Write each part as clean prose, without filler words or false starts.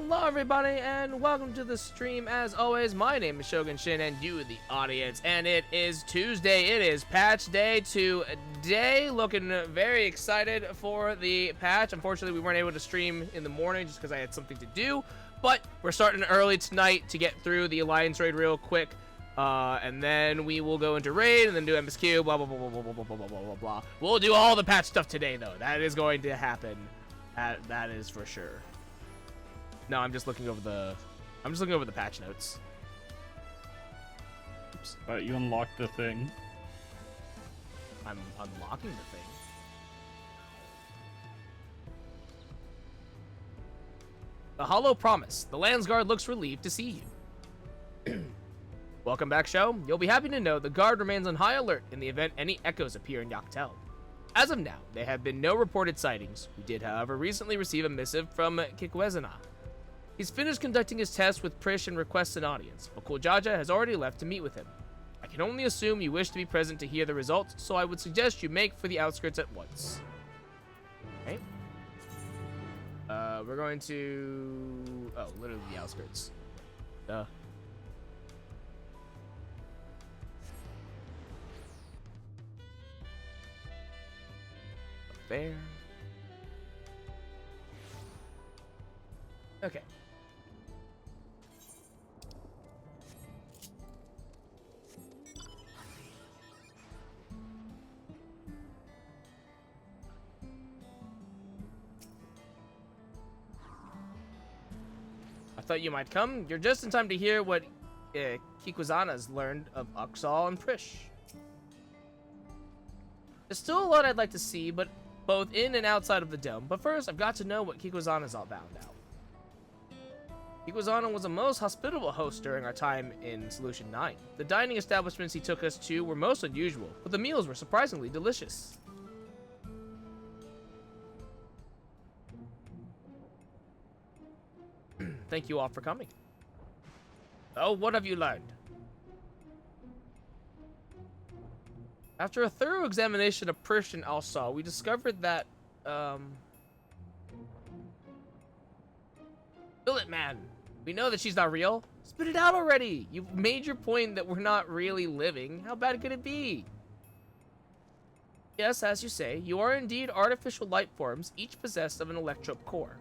Hello everybody and welcome to the stream. As always, my name is Shogun Shin and you the audience, and it is Tuesday. It is patch day today. Looking very excited for the patch. Unfortunately, we weren't able to stream in the morning just because I had something to do, but we're starting early tonight to get through the Alliance raid real quick. And then we will go into raid and then do MSQ, blah, blah, blah, blah, blah, blah, blah, blah, blah, blah, blah. We'll do all the patch stuff today, though. That is going to happen. That is for sure. No, I'm just looking over the patch notes. Oops, but you unlocked the thing. I'm unlocking the thing. The Hollow Promise. The Landsguard looks relieved to see you. Welcome back, show. You'll be happy to know the guard remains on high alert in the event any echoes appear in Yoctel. As of now, there have been no reported sightings. We did, however, recently receive a missive from XIV. He's finished conducting his test with Prish and requests an audience, but Kuljaja has already left to meet with him. I can only assume you wish to be present to hear the results, so I would suggest you make for the outskirts at once. Okay. We're going to... Oh, literally the outskirts. Duh. There. Okay. I thought you might come. You're just in time to hear what Kikwazana's learned of Uxal and Prish. There's still a lot I'd like to see, but both in and outside of the dome. But first, I've got to know what Kikwazana's all about now. Kikwazana was a most hospitable host during our time in Solution 9. The dining establishments he took us to were most unusual, but the meals were surprisingly delicious. Thank you all for coming. Oh, what have you learned? After a thorough examination of Prish and Alsa, we discovered that, Spill it, man. We know that she's not real. Spit it out already. You've made your point that we're not really living. How bad could it be? Yes, as you say, you are indeed artificial life forms, each possessed of an electrope core.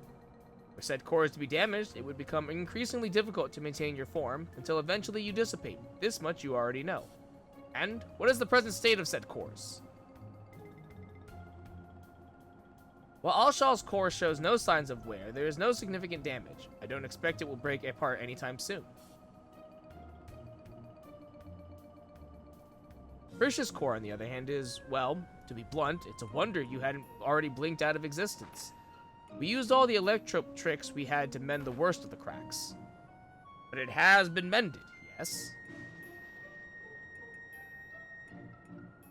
Were said cores to be damaged, it would become increasingly difficult to maintain your form until eventually you dissipate. This much you already know. And what is the present state of said cores? While Alshal's core shows no signs of wear, there is no significant damage. I don't expect it will break apart anytime soon. Prish's core, on the other hand, is, well, to be blunt, it's a wonder you hadn't already blinked out of existence. We used all the electrope tricks we had to mend the worst of the cracks. But it has been mended, yes?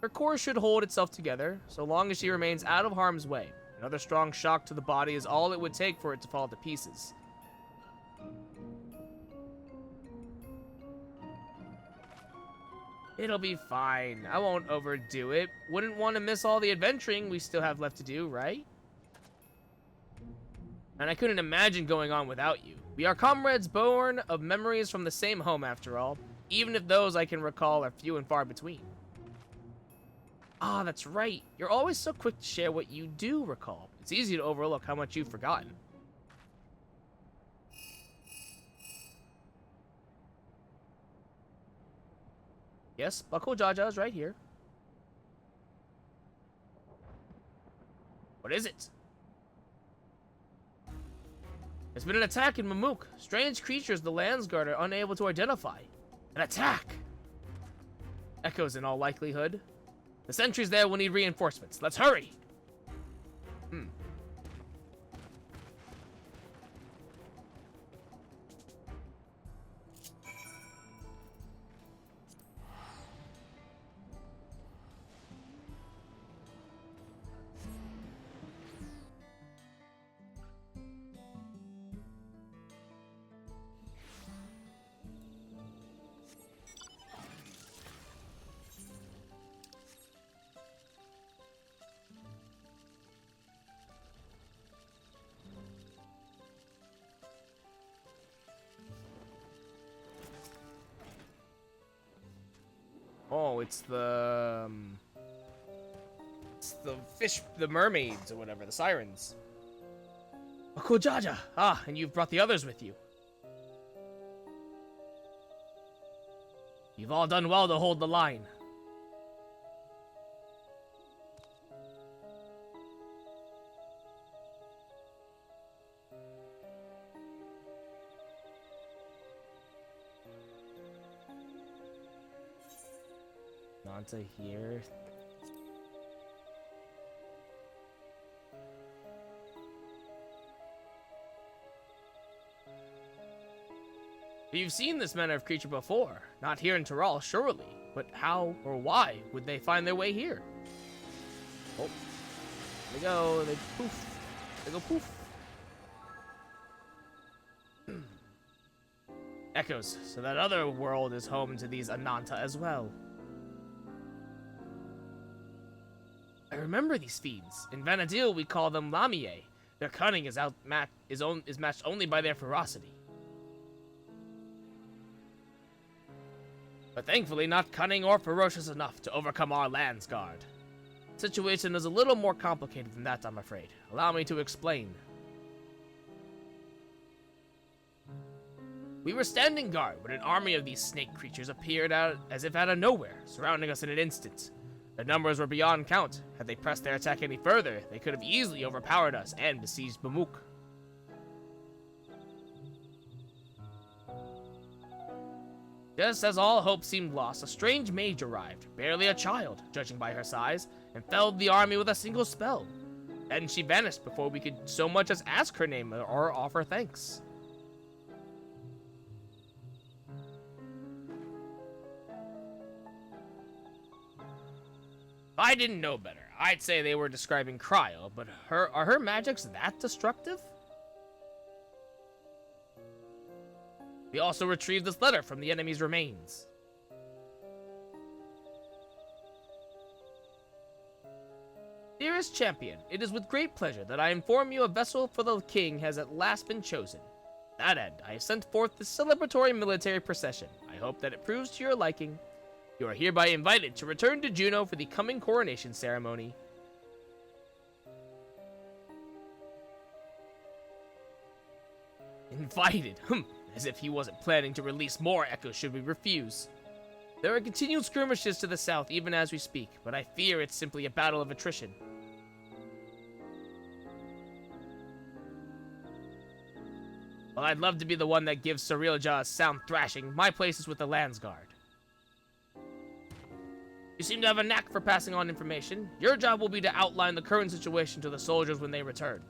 Her core should hold itself together, so long as she remains out of harm's way. Another strong shock to the body is all it would take for it to fall to pieces. It'll be fine. I won't overdo it. Wouldn't want to miss all the adventuring we still have left to do, right? And I couldn't imagine going on without you. We are comrades born of memories from the same home, after all, even if those I can recall are few and far between. Ah, that's right. You're always so quick to share what you do recall. It's easy to overlook how much you've forgotten. Yes, Buckle Jaja is right here. What is it? There's been an attack in Mamuk. Strange creatures the Landsguard are unable to identify. An attack! Echoes in all likelihood. The sentries there will need reinforcements. Let's hurry! No, it's the fish, the mermaids or whatever, the sirens. Akujaja! Ah, and you've brought the others with you. You've all done well to hold the line. Nanta here. You've seen this manner of creature before, not here in Tyrol, surely. But how or why would they find their way here? Oh, they go, they poof, they go poof. Echoes, so that other world is home to these Ananta as well. I remember these fiends. In Vana'diel, we call them Lamie. Their cunning is matched only by their ferocity. But thankfully not cunning or ferocious enough to overcome our land's guard. The situation is a little more complicated than that, I'm afraid. Allow me to explain. We were standing guard when an army of these snake creatures appeared out as if out of nowhere, surrounding us in an instant. Their numbers were beyond count. Had they pressed their attack any further, they could have easily overpowered us and besieged Bamuk. Just as all hope seemed lost, a strange mage arrived, barely a child, judging by her size, and felled the army with a single spell. Then she vanished before we could so much as ask her name or offer thanks. If I didn't know better, I'd say they were describing Cryo, but are her magics that destructive? We also retrieved this letter from the enemy's remains. Dearest champion, it is with great pleasure that I inform you a vessel for the king has at last been chosen. To that end, I have sent forth this celebratory military procession. I hope that it proves to your liking. You are hereby invited to return to Juneau for the coming coronation ceremony. Invited? As if he wasn't planning to release more echoes should we refuse. There are continued skirmishes to the south even as we speak, but I fear it's simply a battle of attrition. While I'd love to be the one that gives Sarilja a sound thrashing, my place is with the Landsguard. You seem to have a knack for passing on information. Your job will be to outline the current situation to the soldiers when they return.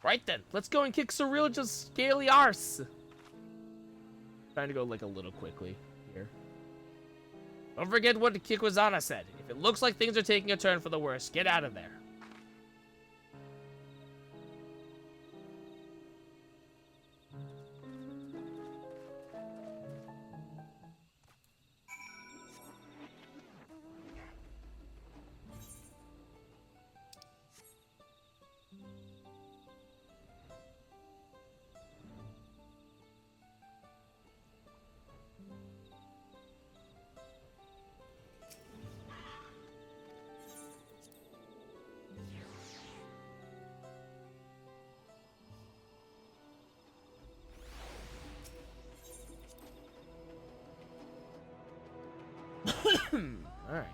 Right then, let's go and kick Sarilja's scaly arse. Trying to go like a little quickly here. Don't forget what Kikwazana said. If it looks like things are taking a turn for the worse, get out of there. Alright.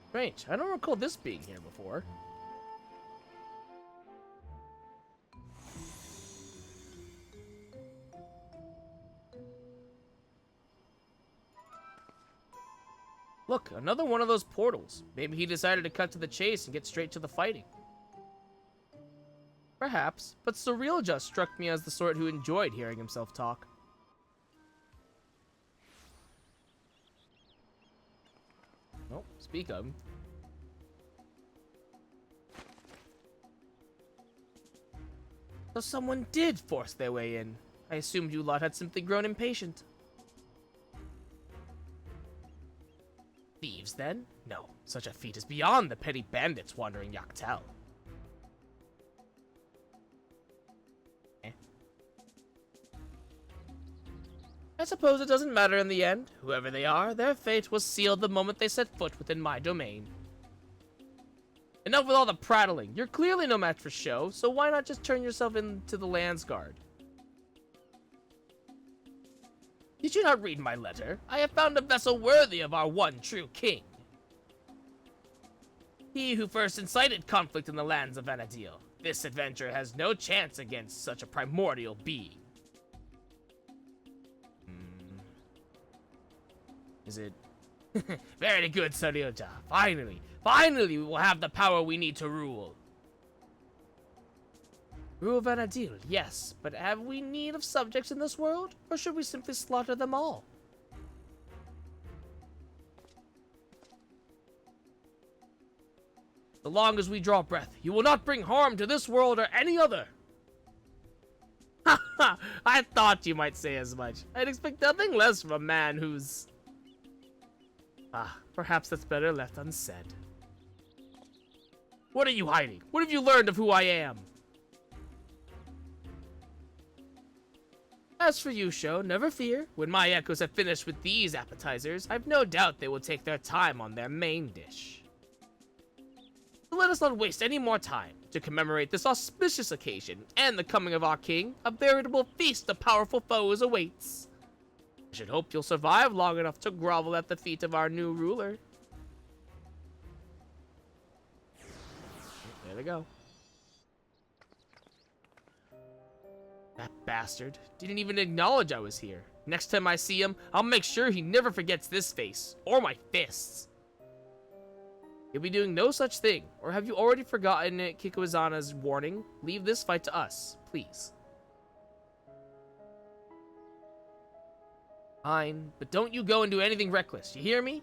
Strange. I don't recall this being here before. Look, another one of those portals. Maybe he decided to cut to the chase and get straight to the fighting. Perhaps, but Sarilja struck me as the sort who enjoyed hearing himself talk. Oh, speak of. So someone did force their way in. I assumed you lot had simply grown impatient. Thieves, then? No, such a feat is beyond the petty bandits wandering Yaktel. suppose it doesn't matter in the end. Whoever they are, their fate was sealed the moment they set foot within my domain. Enough with all the prattling. You're clearly no match for show, so why not just turn yourself into the Land's Guard? Did you not read my letter? I have found a vessel worthy of our one true king. He who first incited conflict in the lands of Vana'diel. This adventure has no chance against such a primordial being. Is it? Very good, Sarioja. Finally we will have the power we need to rule. Rule Vana'diel, yes, but have we need of subjects in this world, or should we simply slaughter them all? So long as we draw breath, you will not bring harm to this world or any other. Ha ha! I thought you might say as much. I'd expect nothing less from a man who's... perhaps that's better left unsaid. What are you hiding? What have you learned of who I am? As for you, Sho, never fear. When my echoes have finished with these appetizers, I've no doubt they will take their time on their main dish. So let us not waste any more time. To commemorate this auspicious occasion and the coming of our king, a veritable feast of powerful foes awaits. I should hope you'll survive long enough to grovel at the feet of our new ruler. There they go. That bastard didn't even acknowledge I was here. Next time I see him, I'll make sure he never forgets this face, or my fists. You'll be doing no such thing, or have you already forgotten Kikuizana's warning? Leave this fight to us, please. Fine, but don't you go and do anything reckless, you hear me?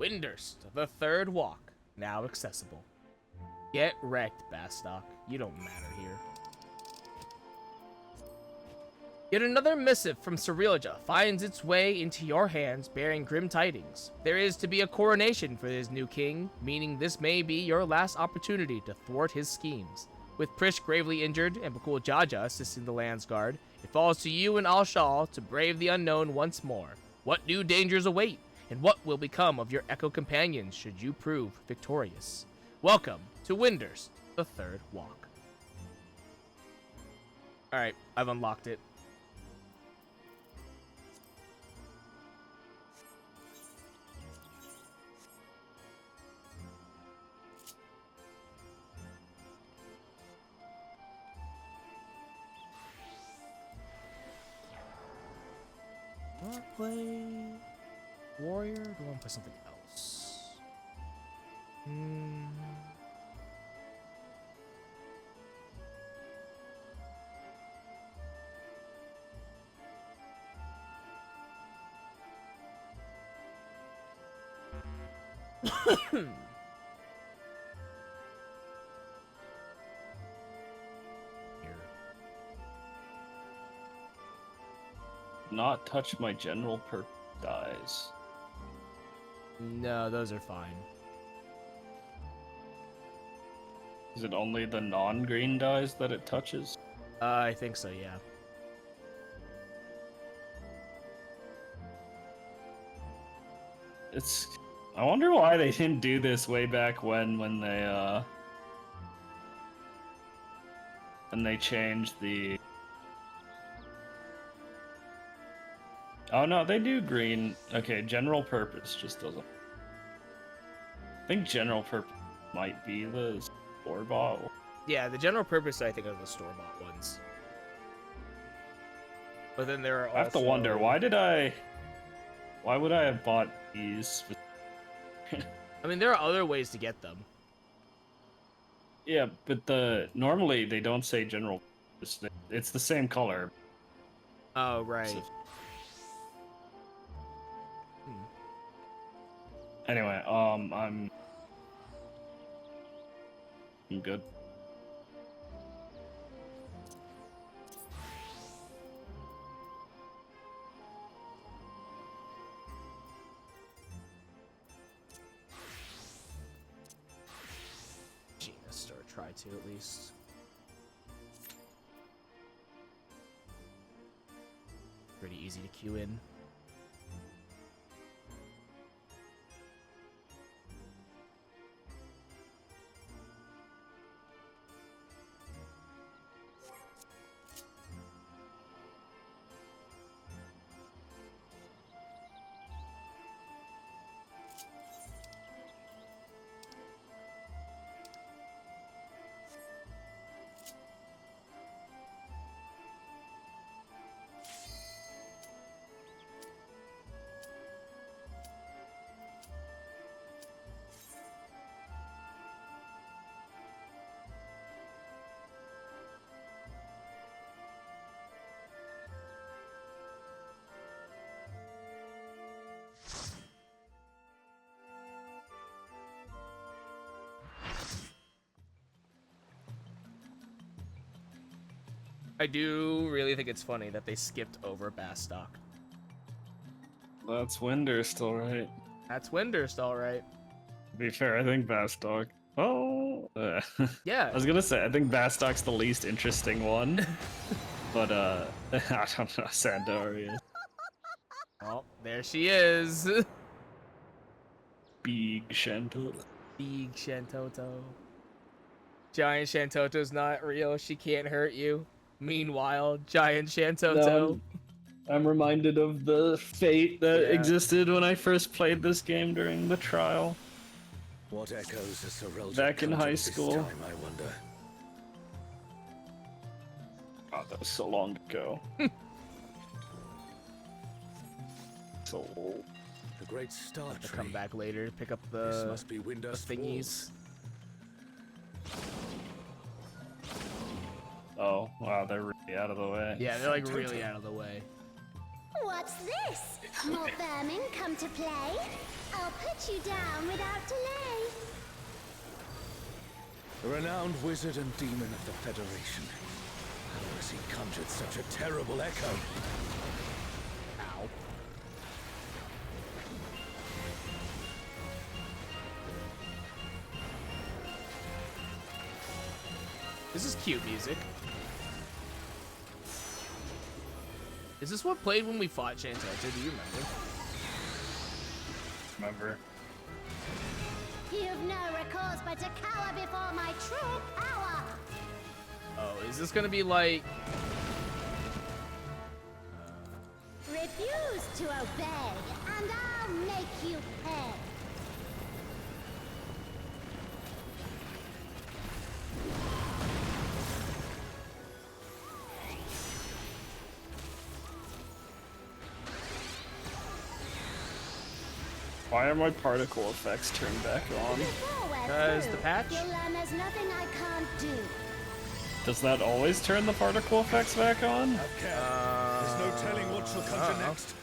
Windurst, the third walk, now accessible. Get wrecked, Bastok. You don't matter here. Yet another missive from Cerealja finds its way into your hands bearing grim tidings. There is to be a coronation for his new king, meaning this may be your last opportunity to thwart his schemes. With Prish gravely injured and Bakul Jaja assisting the Land's Guard, it falls to you and Al-Shal to brave the unknown once more. What new dangers await? And what will become of your Echo companions should you prove victorious? Welcome to Windurst, the third walk. Alright, I've unlocked it. Do I want to play warrior, or do I want to play something else? Here. Not touch my general perk dies. No, those are fine. Is it only the non-green dies that it touches? I think so, yeah. I wonder why they didn't do this way back when they changed the... Oh no, they do green. Okay, general purpose just doesn't. I think general purpose might be the store-bought. Yeah, the general purpose I think are the store-bought ones. But then there are also... I have to wonder, why would I have bought these? I mean, there are other ways to get them. Yeah, but normally they don't say general purpose. It's the same color. Oh, right. So, anyway, I'm good. try to at least. Pretty easy to queue in. I do really think it's funny that they skipped over Bastock. That's Winder still right. That's Windurst, all right. To be fair, I think Bastock. Oh, Yeah. I was gonna say I think Bastock's the least interesting one, but I don't know. Sandoria. Oh, there she is. Big Shanto. Big Shantoto. Giant Shantoto's not real. She can't hurt you. Meanwhile, Giant Shantoto. No, I'm reminded of the fate that existed when I first played this game during the trial. What echoes has Sorrel back in high school? Time, I wonder. God, that was so long ago. So old. The great star To tree. come back later, pick up This the must be Windurst thingies. Oh, wow, they're really out of the way. Yeah, they're like really out of the way. What's this? More vermin come to play? I'll put you down without delay. A renowned wizard and demon of the Federation. How has he conjured such a terrible echo? Ow. This is cute music. Is this what played when we fought Shantoto? Do you remember? Remember? You've no recourse but to cower before my true power. Oh, is this gonna be like... Refuse to obey, and I'll make you pay. Why are my particle effects turned back on? Before we're Because through, the patch? you'll learn there's nothing I can't do. Does that always turn the particle effects back on? Have care. There's no telling what shall conjure next.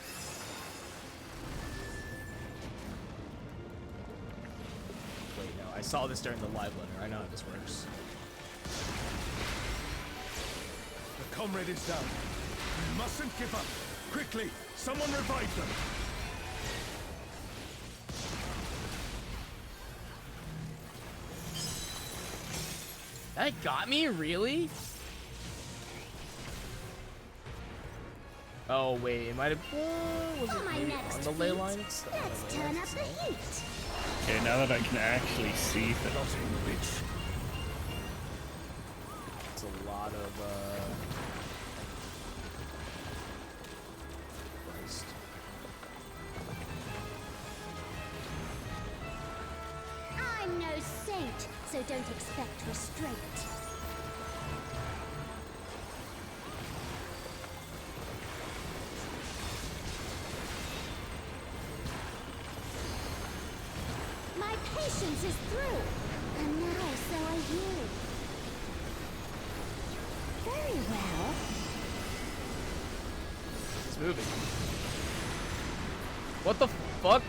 Wait, no, I saw this during the live letter. I know how this works. The comrade is down. We mustn't give up. Quickly, someone revive them. That got me? Really? Oh, wait, it might have... was For it my maybe next on the ley feat, lines? let's turn up the heat. Okay, now that I can actually see things. Plotting witch. It's a lot of, Christ. I'm no saint, so don't expect restraint. My patience is through, and now so are you. Very well. It's moving. What the fuck?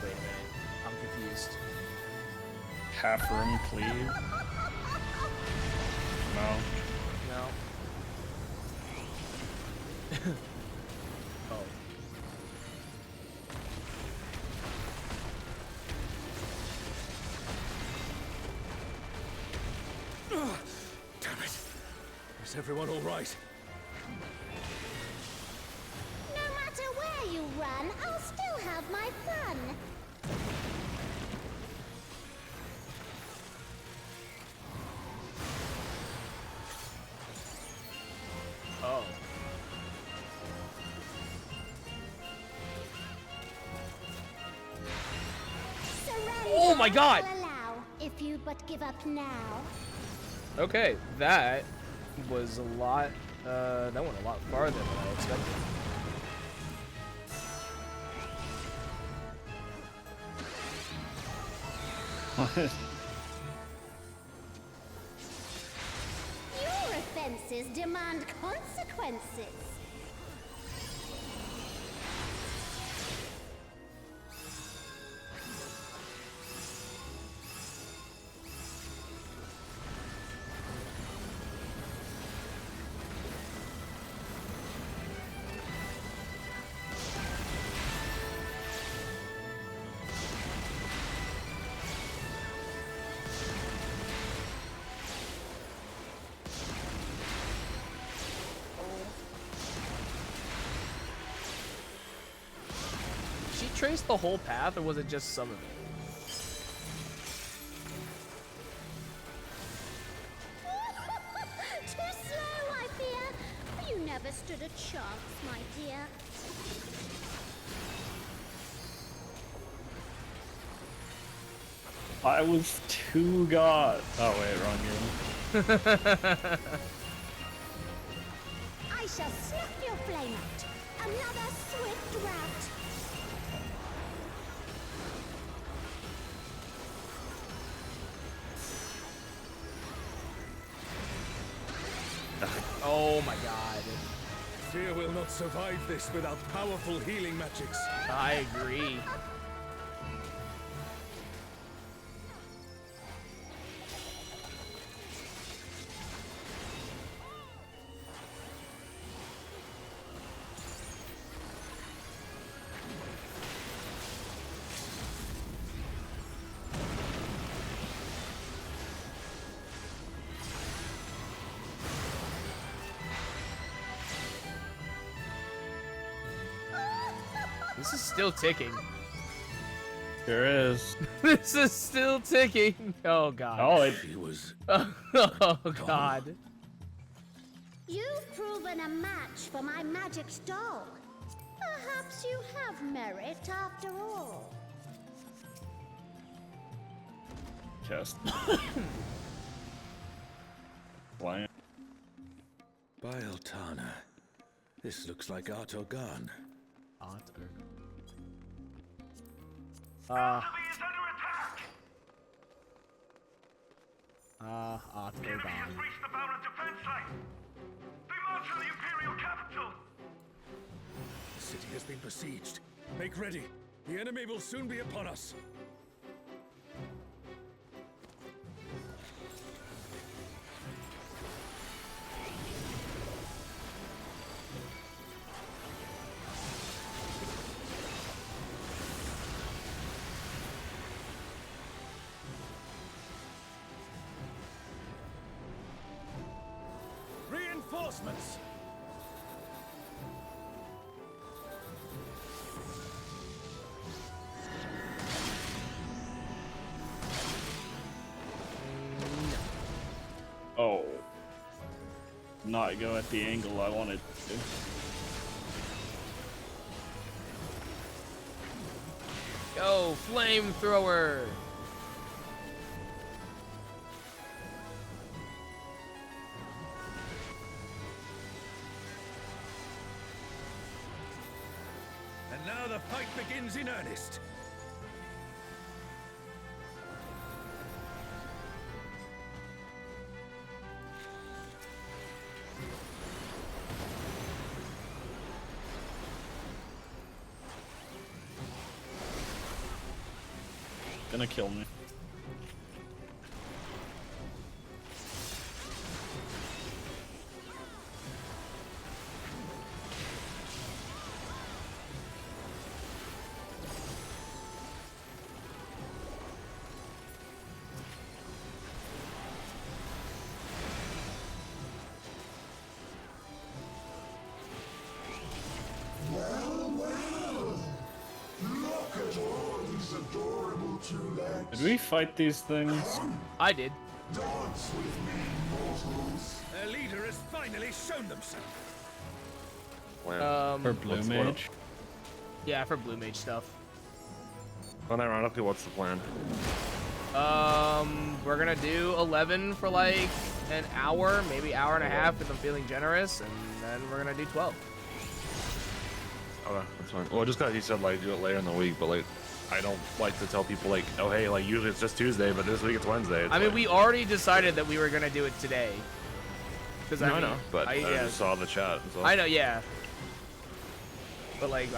Wait a minute. I'm confused. Half room cleave. No. No. Oh. Is everyone all right? No matter where you run, I'll still have my fun. Oh. Surrender Oh my God! I'll allow, if you but give up now. Okay, that was a lot. That went a lot farther than I expected. Your offenses demand consequences. Did she trace the whole path, or was it just some of it? Too slow, I fear. You never stood a chance, my dear. I was too god. Oh wait, wrong game. I shall snuff your flame out. Another swift rout. Oh my god. Fear will not survive this without powerful healing magics. I agree. This is still ticking. Sure is. This is still ticking. Oh god. Oh, it, She was Oh god. You've proven a match for my magic doll. Perhaps you have merit after all. chest. Flying. by Altana. This looks like Artogan. Otter. Otter. The city has been besieged. Make ready. The enemy will soon be upon us. Reinforcements! Oh. Not go at the angle I wanted to. Go, flamethrower! And now the fight begins in earnest. Gonna kill me. Did we fight these things? I did. Their leader has finally shown themselves. For Blue Mage? Yeah, for Blue Mage stuff. Unironically, what's the plan? We're gonna do 11 for like an hour, maybe hour and a half if I'm feeling generous, and then we're gonna do 12. Okay, that's fine. Well, just because he said like do it later in the week, but like I don't like to tell people like, oh hey, like usually it's just Tuesday, but this week it's Wednesday. It's I mean, like, we already decided that we were gonna do it today. Because I know, but I yeah, just saw the chat. So. I know, yeah. But like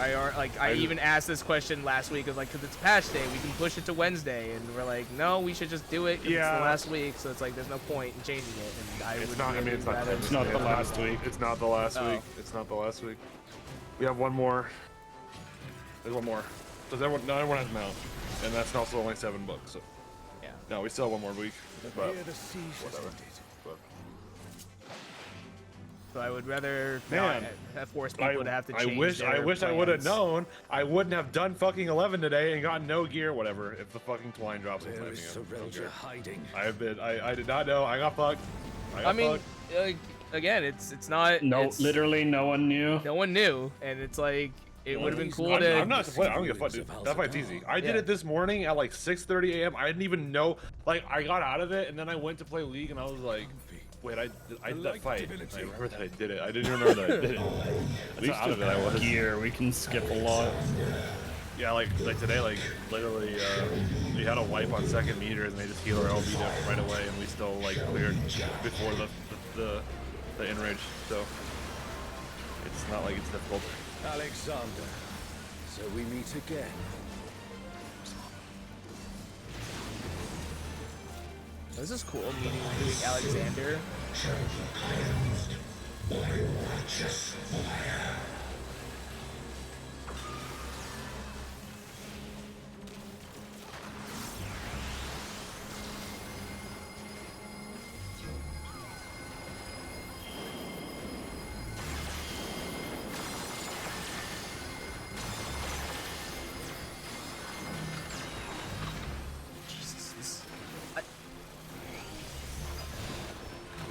I even asked this question last week of like, because it's patch day, we can push it to Wednesday, and we're like, no, we should just do it. 'Cause it's the last week, so it's like there's no point in changing it. And It's not. I mean, it's not. It's not the last week. It's not the last Oh. week. It's not the last week. We have one more. There's one more. Does everyone? No, everyone has mount, and that's also only $7. So. Yeah. No, we still have one more week. But Here the siege has whatever. ended. But So I would rather Man, not force people to have to I change wish their I would have plans. known. I wouldn't have done fucking 11 today and gotten no gear, whatever. If the fucking twine drops, Where I'm is typing it. Sorelja hiding? I did not know. I got fucked. I mean, again, it's not. No, it's, literally no one knew. no one knew, and it's like it would have been cool I'm, to. I'm not. I don't give a fuck, dude. That fight's easy. I did Yeah. it this morning at like 6:30 a.m. I didn't even know. Like, I got out of it, and then I went to play League, and I was like, wait, I did that fight. I remember that I did it. I didn't even remember that I did it. That's how out of it I was. Gear, we can skip a lot. Yeah, like today, like literally, we had a wipe on second meters, and they just heal our LB diff right away, and we still like cleared before the enrage. So it's not like it's difficult. Alexander. So we meet again. This is cool. Meeting Alexander.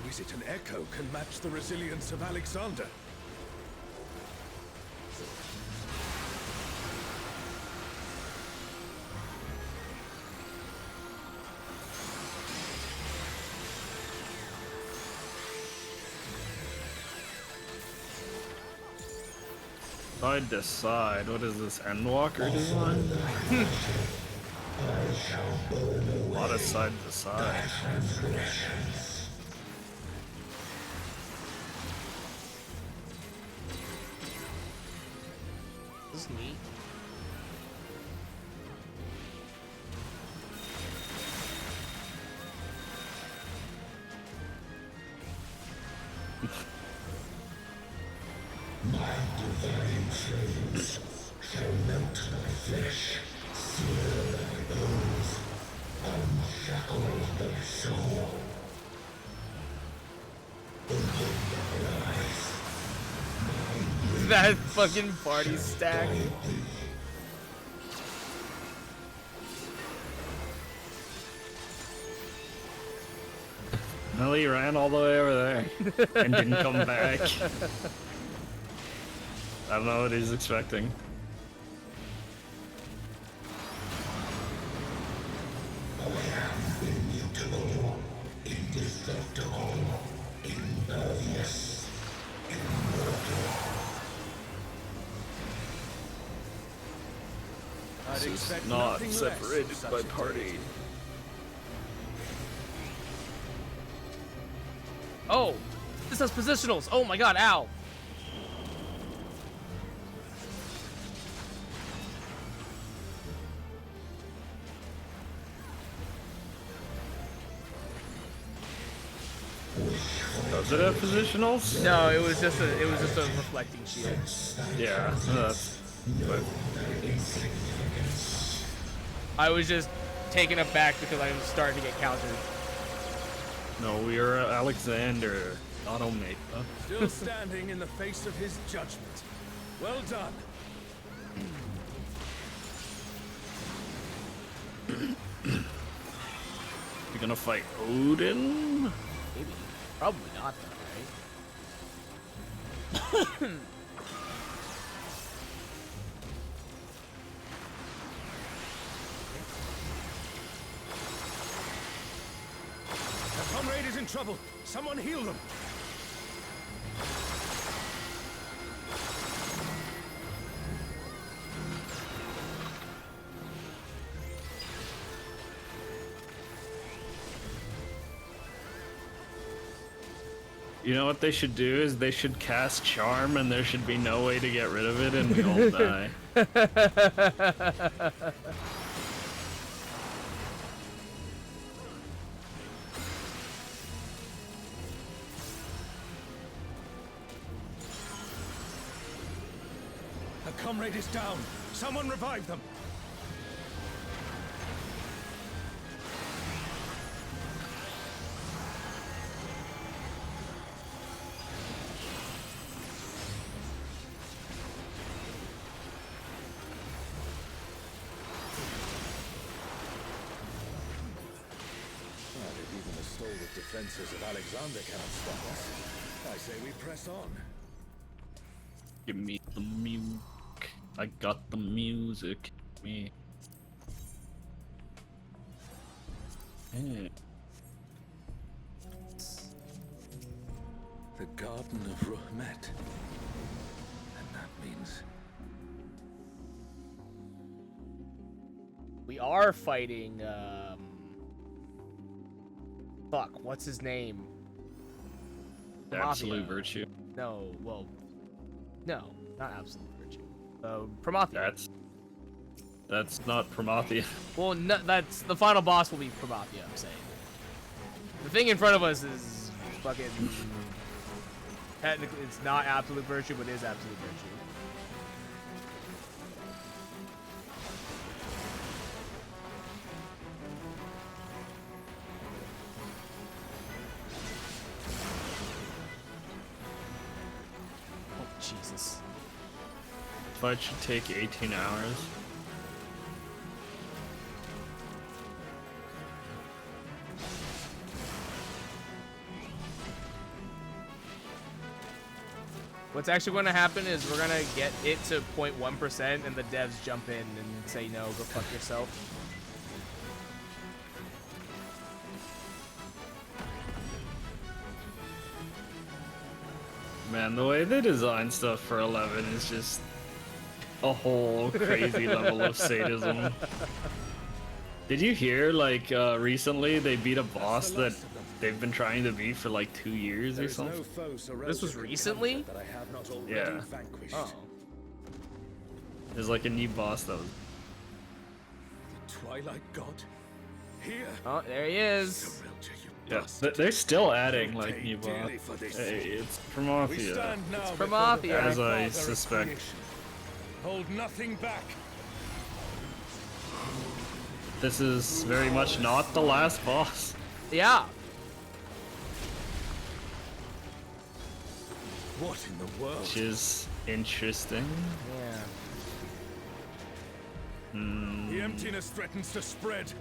Or is it an echo can match the resilience of Alexander? Side to side. What is this? Endwalker design? A lot of side to side. This is neat. That fucking party stack. No, he ran all the way over there and didn't come back. I don't know what he's expecting. I'd expect Not nothing less separated of such by a party. deity. Oh, this has positionals. Oh my god, ow. Does it have positionals? No, it was just a reflecting shield. Yeah, that's. But I was just taken aback because I was starting to get countered. no, we are Alexander, not Omega. Still standing in the face of his judgment. Well done. You're gonna fight Odin? Maybe. Probably not, though, right? The comrade is in trouble. Someone heal them. You know what they should do is they should cast Charm and there should be no way to get rid of it and we all die. A comrade is down. Someone revive them. The defenses of Alexander cannot stop us. I say we press on. Give me the music. I got the music. Me. Yeah. The Garden of Ruhmet. And that means... We are fighting, fuck, what's his name? Absolute Promathia. virtue. No, well, no, not absolute virtue. Promathia. That's not Promathia. Well, no, that's the final boss will be Promathia. I'm saying. The thing in front of us is fucking. Technically, it's not absolute virtue, but it is absolute virtue. Jesus. This fight should take 18 hours. What's actually going to happen is we're going to get it to 0.1% and the devs jump in and say, no, go fuck yourself. Man, the way they design stuff for 11 is just a whole crazy level of sadism. Did you hear, like, recently they beat a boss that they've been trying to beat for like 2 years or something? This was recently? Yeah. Oh. There's like a new boss that was... The Twilight God? Here. Oh, there he is. Yeah, they're still adding like new boss. Hey, it's Promathia. It's Promathia. As I suspect. Hold nothing back. This is very much not the last boss. Yeah. What in the world? Which is interesting. Yeah. The emptiness threatens to spread.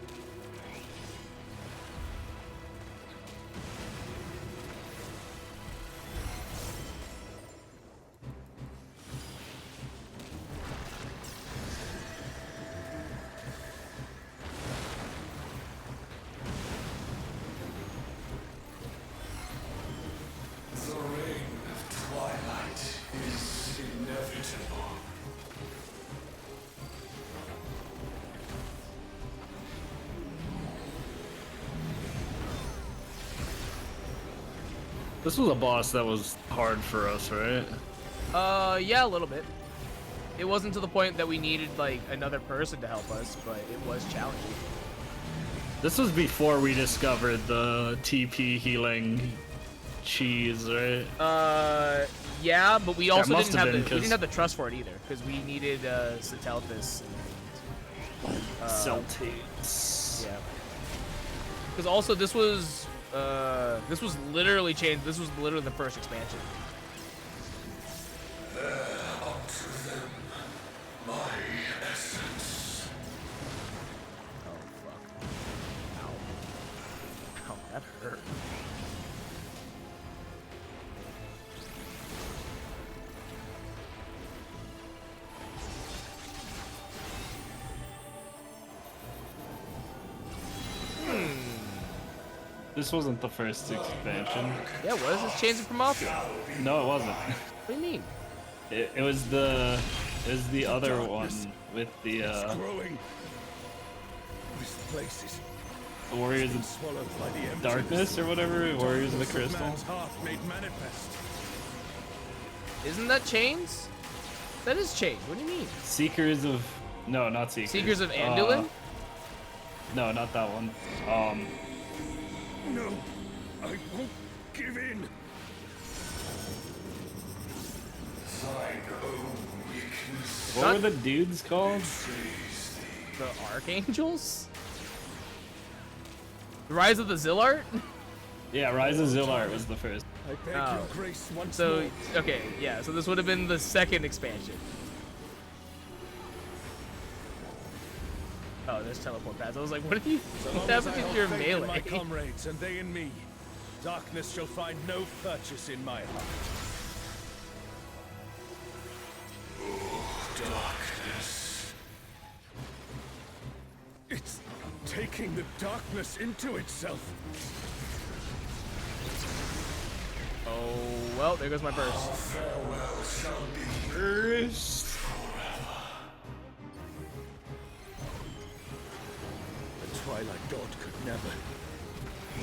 This was a boss that was hard for us, right? Yeah, a little bit. It wasn't to the point that we needed, like, another person to help us, but it was challenging. This was before we discovered the TP healing cheese, right? Yeah, but we also must didn't have have been, we didn't have the trust for it either, because we needed Satelthus and Celtics. yeah. Because also this was literally changed. This was literally the first expansion. Unto them, my essence. Oh fuck! Ow. This wasn't the first expansion. Yeah, what is this? Chains of Prometheus? No, it wasn't. What do you mean? It was the other one with the It's growing. This place is Warriors been of swallowed by the emptiness. Darkness or whatever. Warriors of the Darkness Crystal. man's heart made manifest. Isn't that Chains? That is Chains. What do you mean? Seekers of no, not Seekers. Seekers of Anduin? No, not that one. No, I won't give in. What were the dudes called? The Archangels? The Rise of the Zillart? Yeah, Rise of Zillart was the first. I beg Oh. your grace once So, more. okay, yeah, so this would have been the second expansion. Oh, there's teleport pads. I was like, what if you So what long as happens I if hold you're faith in my melee? comrades and they in me, darkness shall find no purchase in my heart. Darkness. It's taking the darkness into itself. Oh, well, there goes my burst. The Twilight God could never.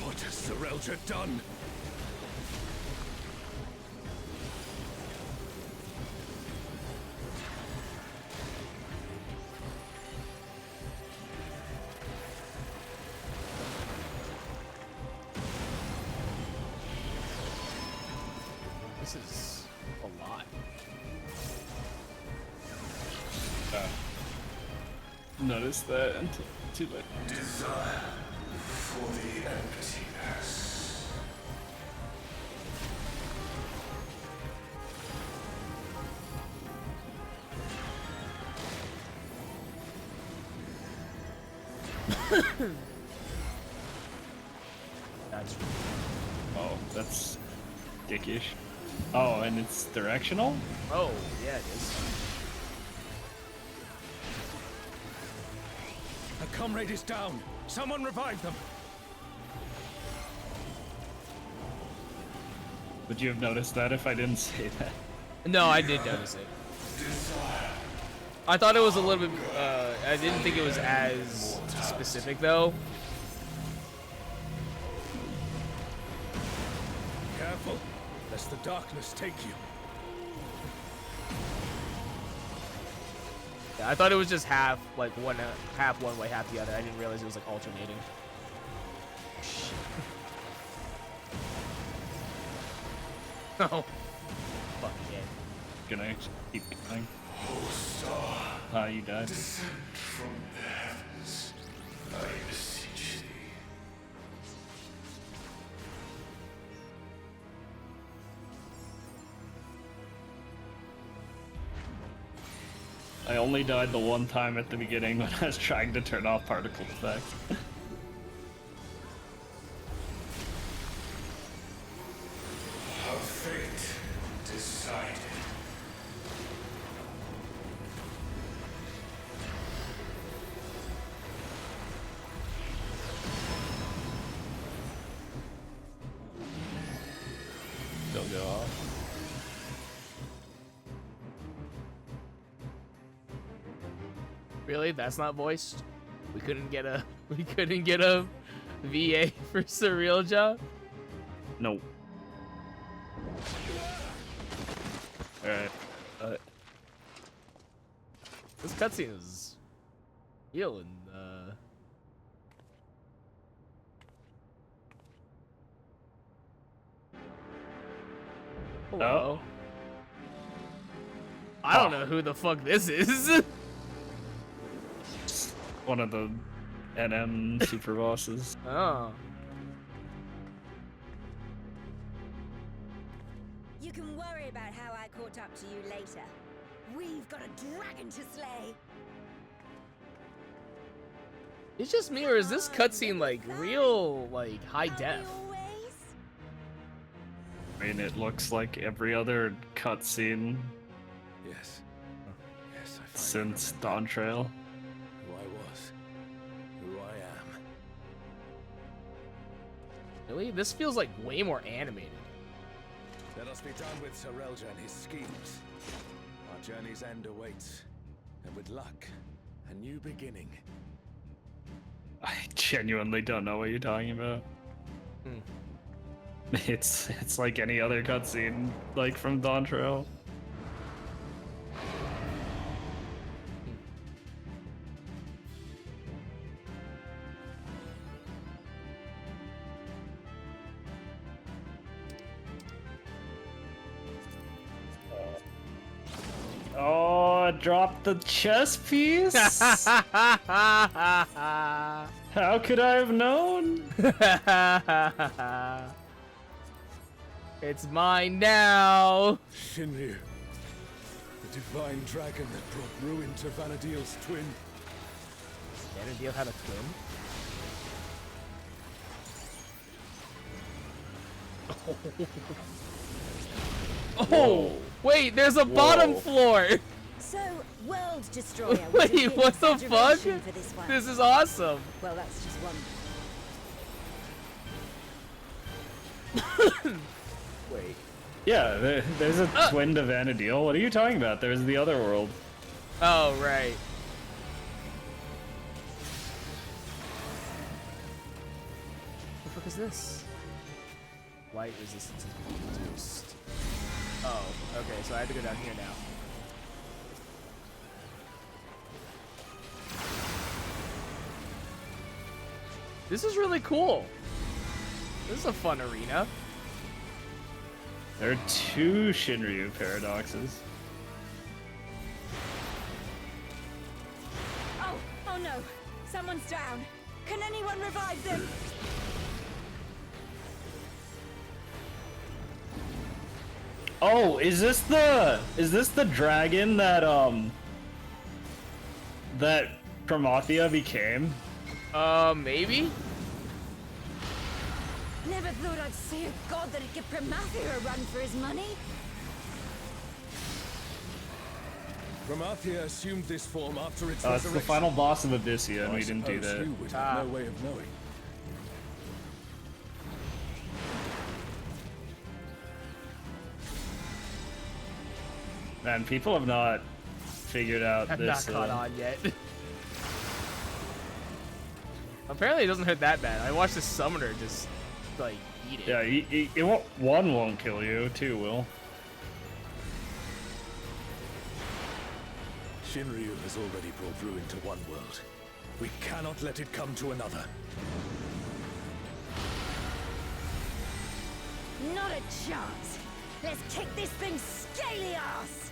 What has Serelja done? This is a lot. Noticed that until too late. That's Oh, that's dickish. Oh, and it's directional? oh, yeah, it is. A comrade is down. Someone revive them. Would you have noticed that if I didn't say that? No, I did notice it. I thought it was a little bit. I didn't think it was as specific though. Careful, lest the darkness take you. Yeah, I thought it was just half, like half one way, half the other. I didn't realize it was like alternating. Shit. Oh, fuck yeah. Gonna keep going. Ah, you died. I only died the one time at the beginning when I was trying to turn off particle effects. Still go off. Really? That's not voiced? We couldn't get a VA for Surreal Job? No. Alright. This cutscene is real and hello. Oh. I don't know who the fuck this is. One of the NM super bosses. Oh. You can worry about how I caught up to you later. We've got a dragon to slay. It's just me, or is this cutscene like real, like high Are we def? always? I mean, it looks like every other cutscene Yes. Yes, I find since Dawntrail. who I was, who I am. Really? This feels like way more animated. Let us be done with Serelja and his schemes. Our journey's end awaits, and with luck, a new beginning. I genuinely don't know what you're talking about. It's like any other cutscene, like from Dawntrail. Oh, dropped the chess piece? How could I have known? It's mine now. Shinryu, the divine dragon that brought ruin to Vana'diel's twin. Vana'diel had a twin? Oh, wait, there's a bottom floor. So, World Destroyer. was a Wait, bit what the fuck? exaggeration for this one. This is awesome. Well, that's just one. Wait. Yeah, there's a twin to Vana'diel. What are you talking about? There's the other world. Oh, right. What the fuck is this? Light resistance is reduced. Oh, okay, so I have to go down here now. This is really cool. This is a fun arena. There are 2 Shinryu paradoxes. Oh no! Someone's down. Can anyone revive them? Oh, is this the dragon that that Promathia became? Maybe? Never thought I'd see a god that'd give Promathia a run for his money. Promathia assumed this form after its It's resurrection. the final boss of Abyssia, and I we didn't do suppose that. you would have no way of knowing. Man, people have not figured out I'm this. not caught on yet. Apparently it doesn't hurt that bad. I watched this summoner just, like, eat it. Yeah, it won't, 1 won't kill you, 2 will. Shinryu has already brought ruin to one world. We cannot let it come to another. Not a chance. Let's kick this thing's scaly ass.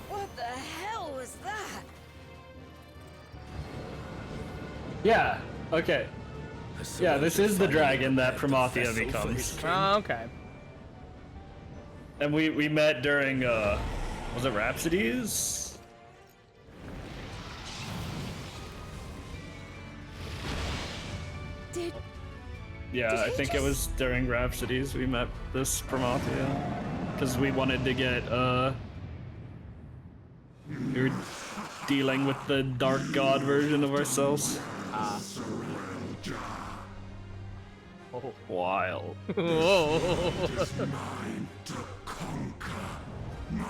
What the hell was that? Yeah. Okay. Yeah, this is the dragon that Promathia becomes. Oh, okay. And we met during was it Rhapsodies? Did Yeah, Did I he think it just- was during Rhapsodies we met this Promathia. Because we wanted to get we were dealing with the dark god version of ourselves. Oh. Wild. Whoa.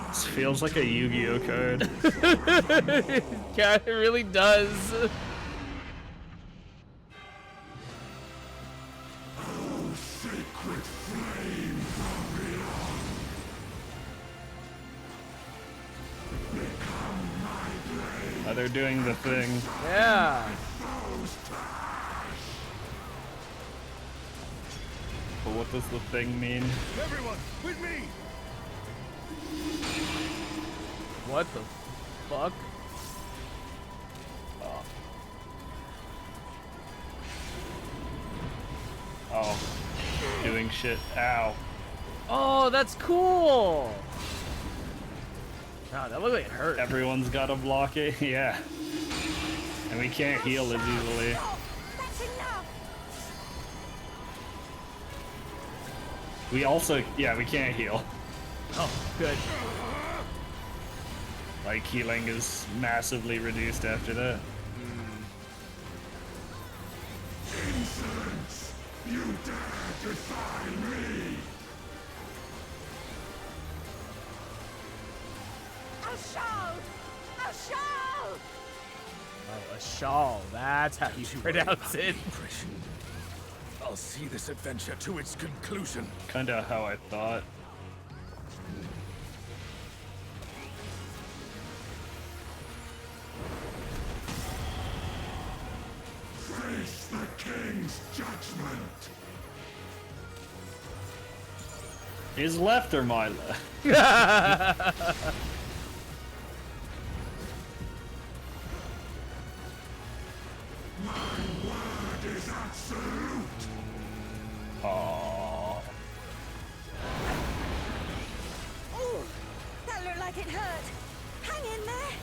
This feels like a Yu-Gi-Oh card. Yeah, it really does. Oh, they're doing the thing. Yeah. But what does the thing mean? Everyone, with me! What the fuck? Oh, doing shit. Ow. Oh, that's cool. Wow, that looked like it hurt. Everyone's got to block it. Yeah. And we can't heal as easily. That's enough. We also, yeah, we can't heal. Oh, good. Like, healing is massively reduced after that. Insolence! You dare defy me! A shawl! A shawl! Oh, a shawl. That's how you pronounce it. I'll see this adventure to its conclusion. Kinda how I thought. Face the king's judgment! His left or my left? My word is absolute! Oh. Ooh, that looked like it hurt. Hang in there.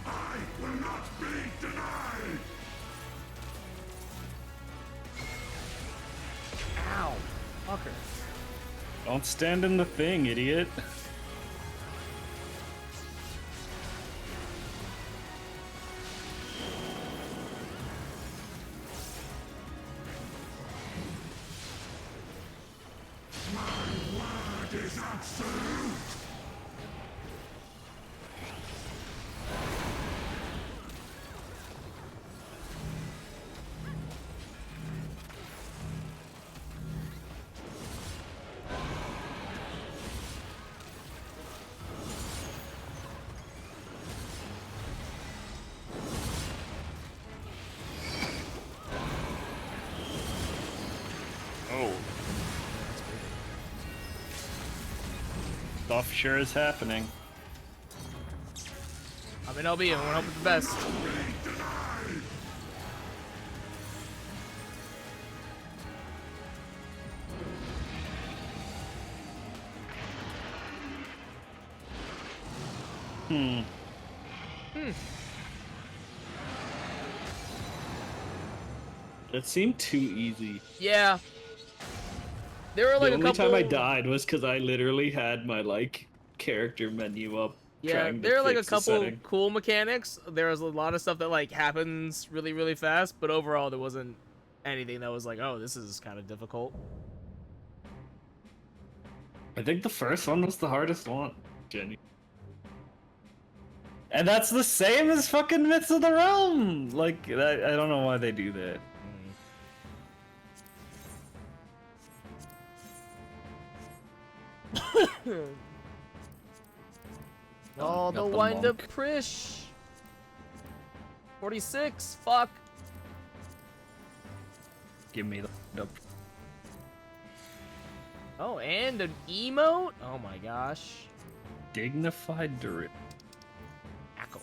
I will not be denied! Ow. Fucker. Don't stand in the thing, idiot. My word is absolute! Oh. Stuff sure is happening. I'm in LB and we're hoping for the best. That seemed too easy. Yeah. There were like The a only couple. time I died was because I literally had my like character menu up. Yeah, trying to there are like a fix the couple setting. cool mechanics. There was a lot of stuff that like happens really, really fast, but overall there wasn't anything that was like, oh, this is kind of difficult. I think the first one was the hardest one, Jenny. And that's the same as fucking Myths of the Realm. Like I don't know why they do that. Oh, the got the wind up monk. Prish. 46. Fuck. Give me the Oh, and an emote. Oh my gosh. dignified Druid. Ackle.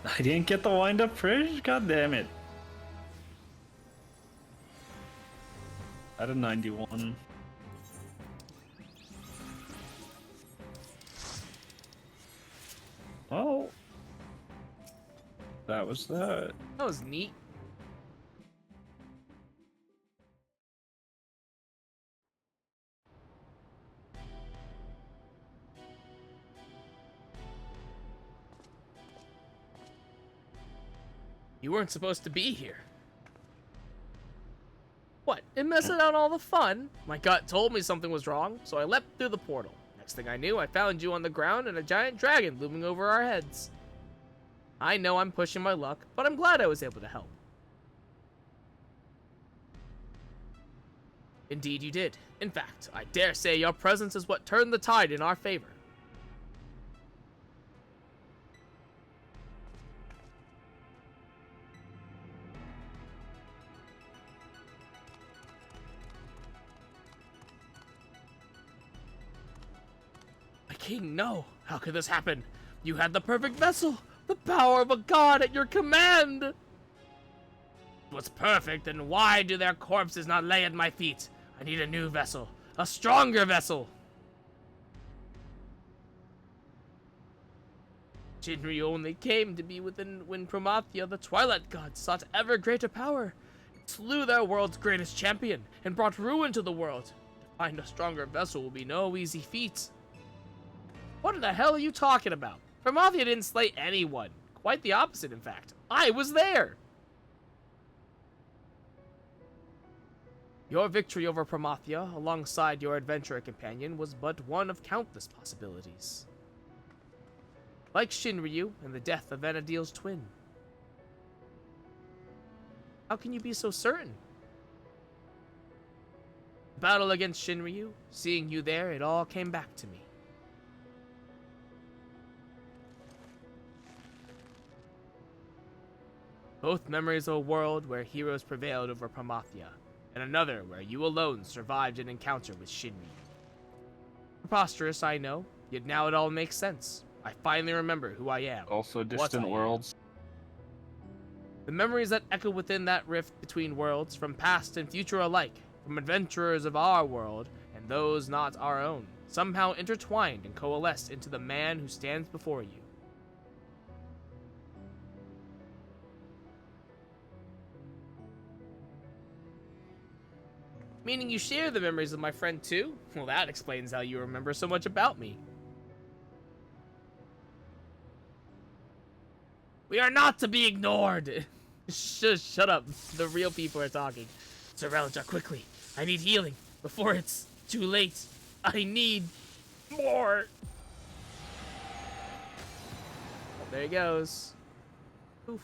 I didn't get the wind up Prish? God damn it. Out of 91. Oh. That was that. That was neat. You weren't supposed to be here. What? It messed out all the fun? My gut told me something was wrong, so I leapt through the portal. Next thing I knew, I found you on the ground and a giant dragon looming over our heads. I know I'm pushing my luck, but I'm glad I was able to help. Indeed you did. In fact, I dare say your presence is what turned the tide in our favor. My king, no. How could this happen? You had the perfect vessel. The power of a god at your command. What's perfect, and why do their corpses not lay at my feet? I need a new vessel. A stronger vessel. Shinryu only came to be within when Promathia, the Twilight God, sought ever greater power. It slew their world's greatest champion and brought ruin to the world. To find a stronger vessel will be no easy feat. What the hell are you talking about? Promathia didn't slay anyone. Quite the opposite, in fact. I was there! Your victory over Promathia, alongside your adventurer companion, was but one of countless possibilities. Like Shinryu and the death of Vana'diel's twin. How can you be so certain? The battle against Shinryu, seeing you there, it all came back to me. Both memories of a world where heroes prevailed over Promathia, and another where you alone survived an encounter with Shinryu. Preposterous, I know, yet now it all makes sense. I finally remember who I am. Also distant worlds. The memories that echo within that rift between worlds, from past and future alike, from adventurers of our world and those not our own, somehow intertwined and coalesced into the man who stands before you. Meaning you share the memories of my friend too? Well, that explains how you remember so much about me. We are not to be ignored! Shut up. The real people are talking. Sorelja, quickly. I need healing before it's too late. I need more. Oh, there he goes. Oof.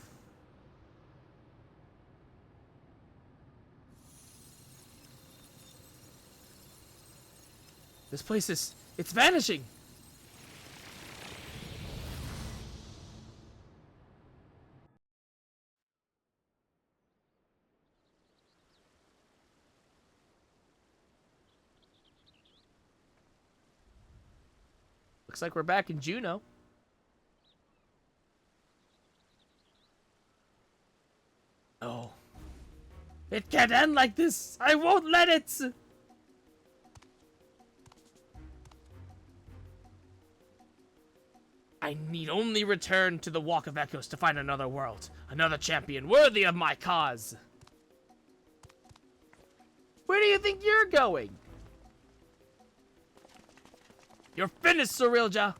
This place it's vanishing. Looks like we're back in Juneau. Oh. It can't end like this! I won't let it! I need only return to the Walk of Echoes to find another world. Another champion worthy of my cause. Where do you think you're going? You're finished, Sorelja!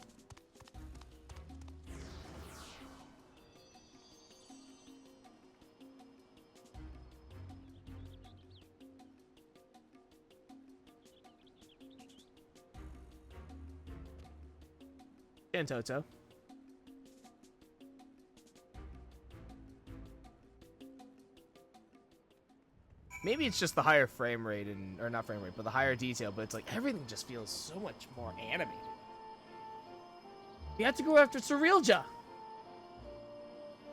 And Toto. Maybe it's just the higher frame rate or not frame rate, but the higher detail, but it's like everything just feels so much more animated. We have to go after Sorelja.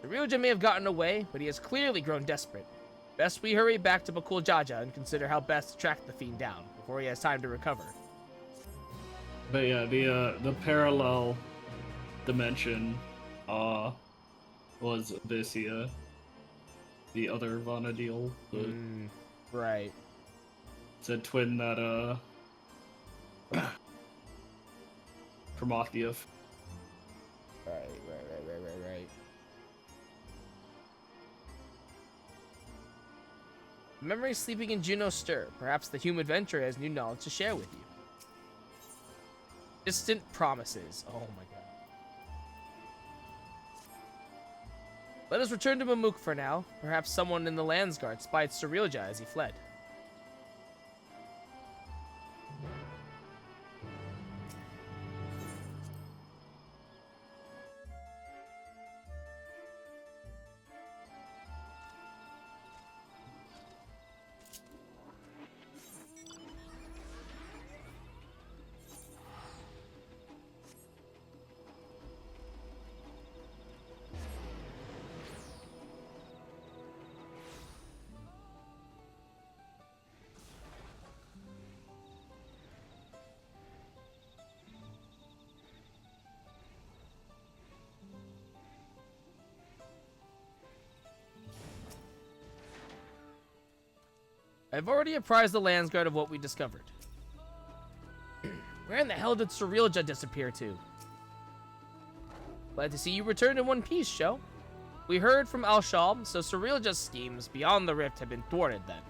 Sorelja may have gotten away, but he has clearly grown desperate. Best we hurry back to Bakul Jaja and consider how best to track the fiend down before he has time to recover. But yeah, the parallel dimension was Abyssia. The other Vana'diel. Right. It's a twin that Promathia. Right. Memories sleeping in Juneau stir. Perhaps the human adventurer has new knowledge to share with you. Distant promises. Oh my god. Let us return to Mamuk for now. Perhaps someone in the Landsguard spied Sorelja as he fled. I've already apprised the Landsguard of what we discovered. Where in the hell did Sorelja disappear to? Glad to see you returned in one piece, Sho. We heard from Al-Shal, so Cerealja's schemes beyond the rift have been thwarted then.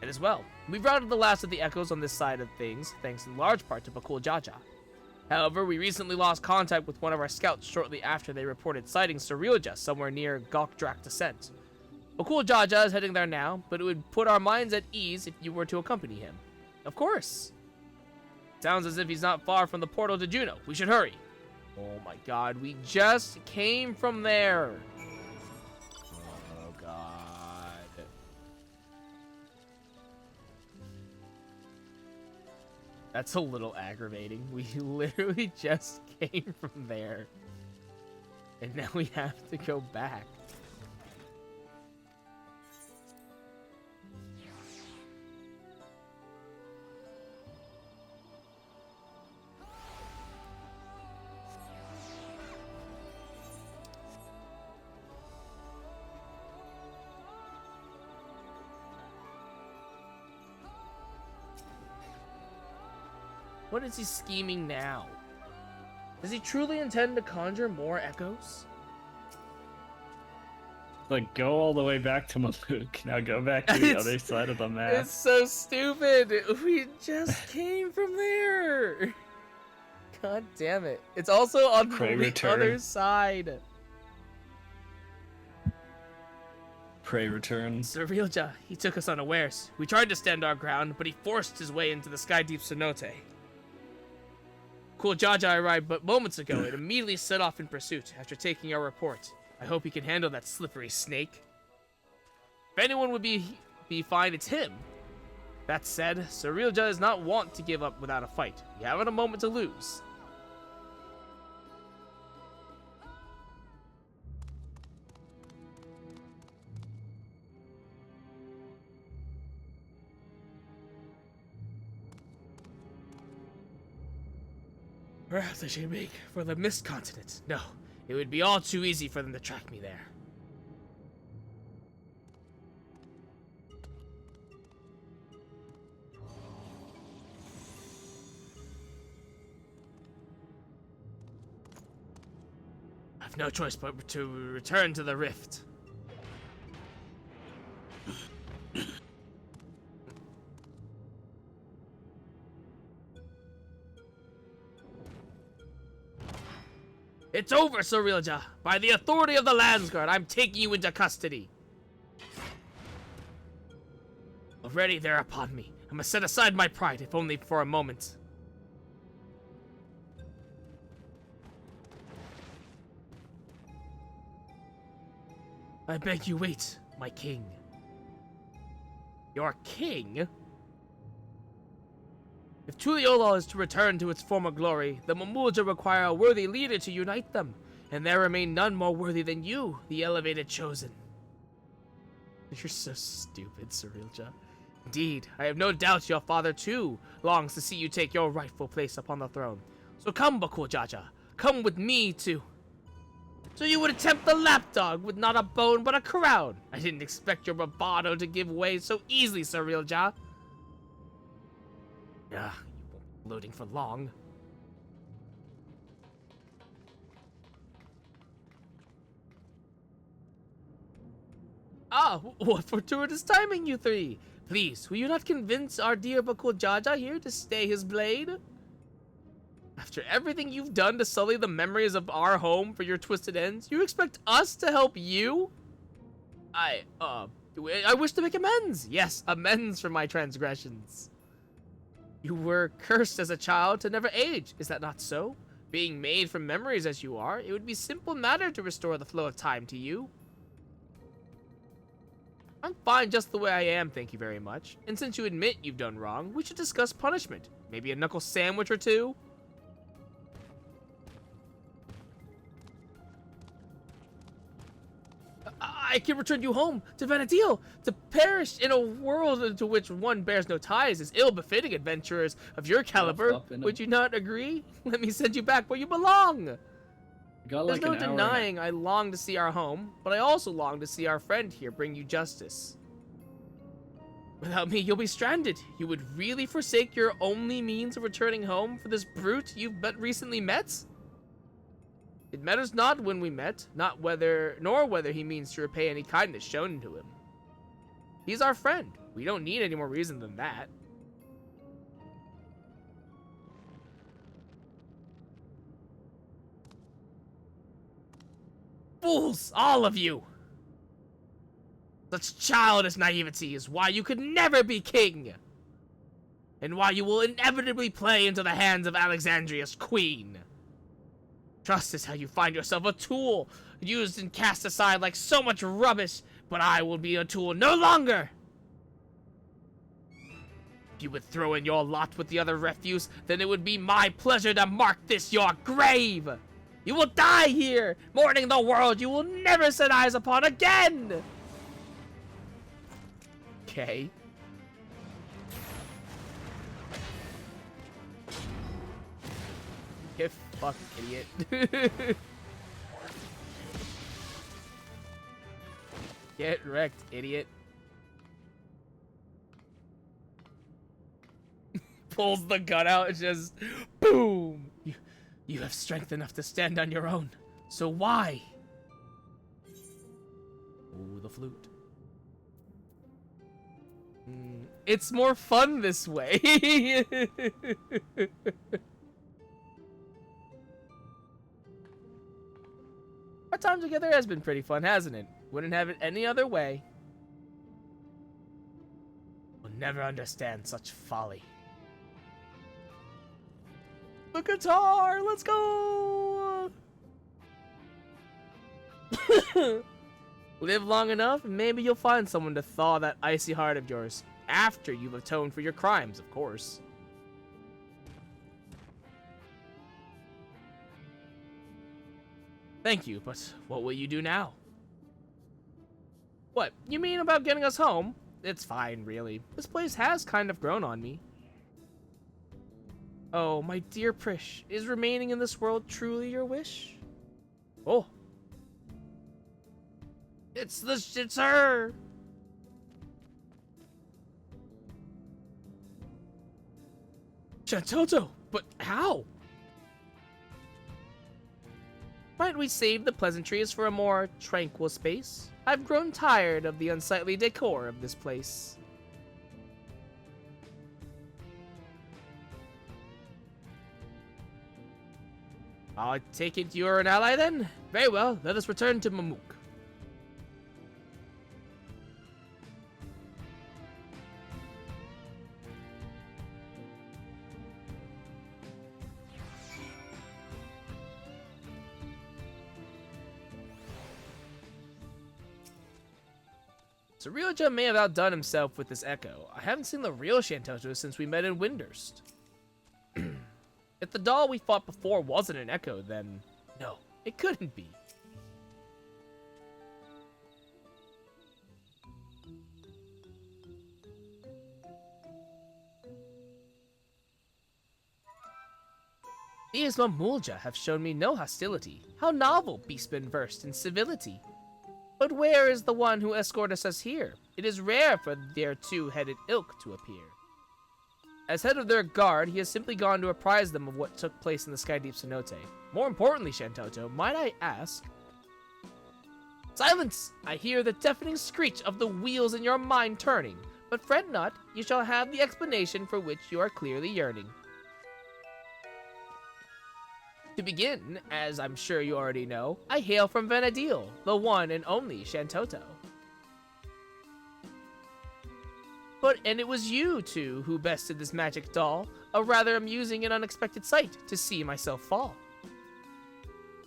And as well, we've routed the last of the echoes on this side of things, thanks in large part to Bakul Jaja. However, we recently lost contact with one of our scouts shortly after they reported sighting Cerealja somewhere near Gokdrak Descent. Bakul Jaja is heading there now, but it would put our minds at ease if you were to accompany him. Of course. Sounds as if he's not far from the portal to Juno. We should hurry. Oh my god, we just came from there. Oh god. That's a little aggravating. We literally just came from there. And now we have to go back. What is he scheming now? Does he truly intend to conjure more echoes? Like, go all the way back to Maluk. Now go back to the other side of the map. It's so stupid. We just came from there. God damn it. It's also on the other side. Prey returns. Cerealja, he took us unawares. We tried to stand our ground, but he forced his way into the Sky Deep Cenote. Cool Jaja arrived but moments ago and immediately set off in pursuit after taking our report. I hope he can handle that slippery snake. If anyone would be fine, it's him. That said, Cerealja does not want to give up without a fight. We haven't a moment to lose. Perhaps I should make for the Mist Continent. No, it would be all too easy for them to track me there. I've no choice but to return to the Rift. It's over, Cerealja. By the authority of the Landsguard, I'm taking you into custody. Already they're upon me. I must set aside my pride, if only for a moment. I beg you wait, my king. Your king? If Tuliyola is to return to its former glory, the Mamulja require a worthy leader to unite them, and there remain none more worthy than you, the elevated chosen. You're so stupid, Cerealja. Indeed, I have no doubt your father, too, longs to see you take your rightful place upon the throne. So come, Bakul Jaja, come with me to... So you would attempt the lapdog with not a bone but a crown. I didn't expect your bravado to give way so easily, Cerealja. You won't be loading for long. Ah, what fortuitous timing, you three! Please, will you not convince our dear Bakul Jaja here to stay his blade? After everything you've done to sully the memories of our home for your twisted ends, you expect us to help you? I wish to make amends. Yes, amends for my transgressions. You were cursed as a child to never age, is that not so? Being made from memories as you are, it would be a simple matter to restore the flow of time to you. I'm fine just the way I am, thank you very much. And since you admit you've done wrong, we should discuss punishment. Maybe a knuckle sandwich or two? I can return you home to Vana'diel. To perish in a world into which one bears no ties is ill-befitting adventurers of your caliber. Would you not agree? Let me send you back where you belong. There's no denying I long to see our home, but I also long to see our friend here bring you justice. Without me, you'll be stranded. You would really forsake your only means of returning home for this brute you've but recently met? It matters not when we met, nor whether he means to repay any kindness shown to him. He's our friend. We don't need any more reason than that. Fools, all of you! Such childish naivety is why you could never be king, and why you will inevitably play into the hands of Alexandria's queen. Trust is how you find yourself a tool, used and cast aside like so much rubbish, but I will be a tool no longer! If you would throw in your lot with the other refuse, then it would be my pleasure to mark this your grave! You will die here, mourning the world you will never set eyes upon again! Okay. Get fucked, idiot. Get wrecked, idiot. Pulls the gun out and just boom. You have strength enough to stand on your own. So why? Ooh, the flute. It's more fun this way. Our time together has been pretty fun, hasn't it? Wouldn't have it any other way. Will never understand such folly. The guitar, let's go! Live long enough, and maybe you'll find someone to thaw that icy heart of yours. After you've atoned for your crimes, of course. Thank you, but what will you do now? What, you mean about getting us home? It's fine, really. This place has kind of grown on me. Oh, my dear Prish, is remaining in this world truly your wish? Oh. It's her! Chantoto, but how? Might we save the pleasantries for a more tranquil space? I've grown tired of the unsightly decor of this place. I take it you're an ally then? Very well, let us return to Mamuk. So Ryoja may have outdone himself with this echo. I haven't seen the real Shantoto since we met in Windurst. If the doll we fought before wasn't an echo, then no, it couldn't be. These Mamulja have shown me no hostility. How novel, beastmen versed in civility. But where is the one who escorted us here? It is rare for their two-headed ilk to appear. As head of their guard, he has simply gone to apprise them of what took place in the Skydeep Cenote. More importantly, Shantoto, might I ask... Silence! I hear the deafening screech of the wheels in your mind turning. But fret not, you shall have the explanation for which you are clearly yearning. To begin, as I'm sure you already know, I hail from Vana'diel, the one and only Shantoto. And it was you two who bested this magic doll, a rather amusing and unexpected sight to see myself fall.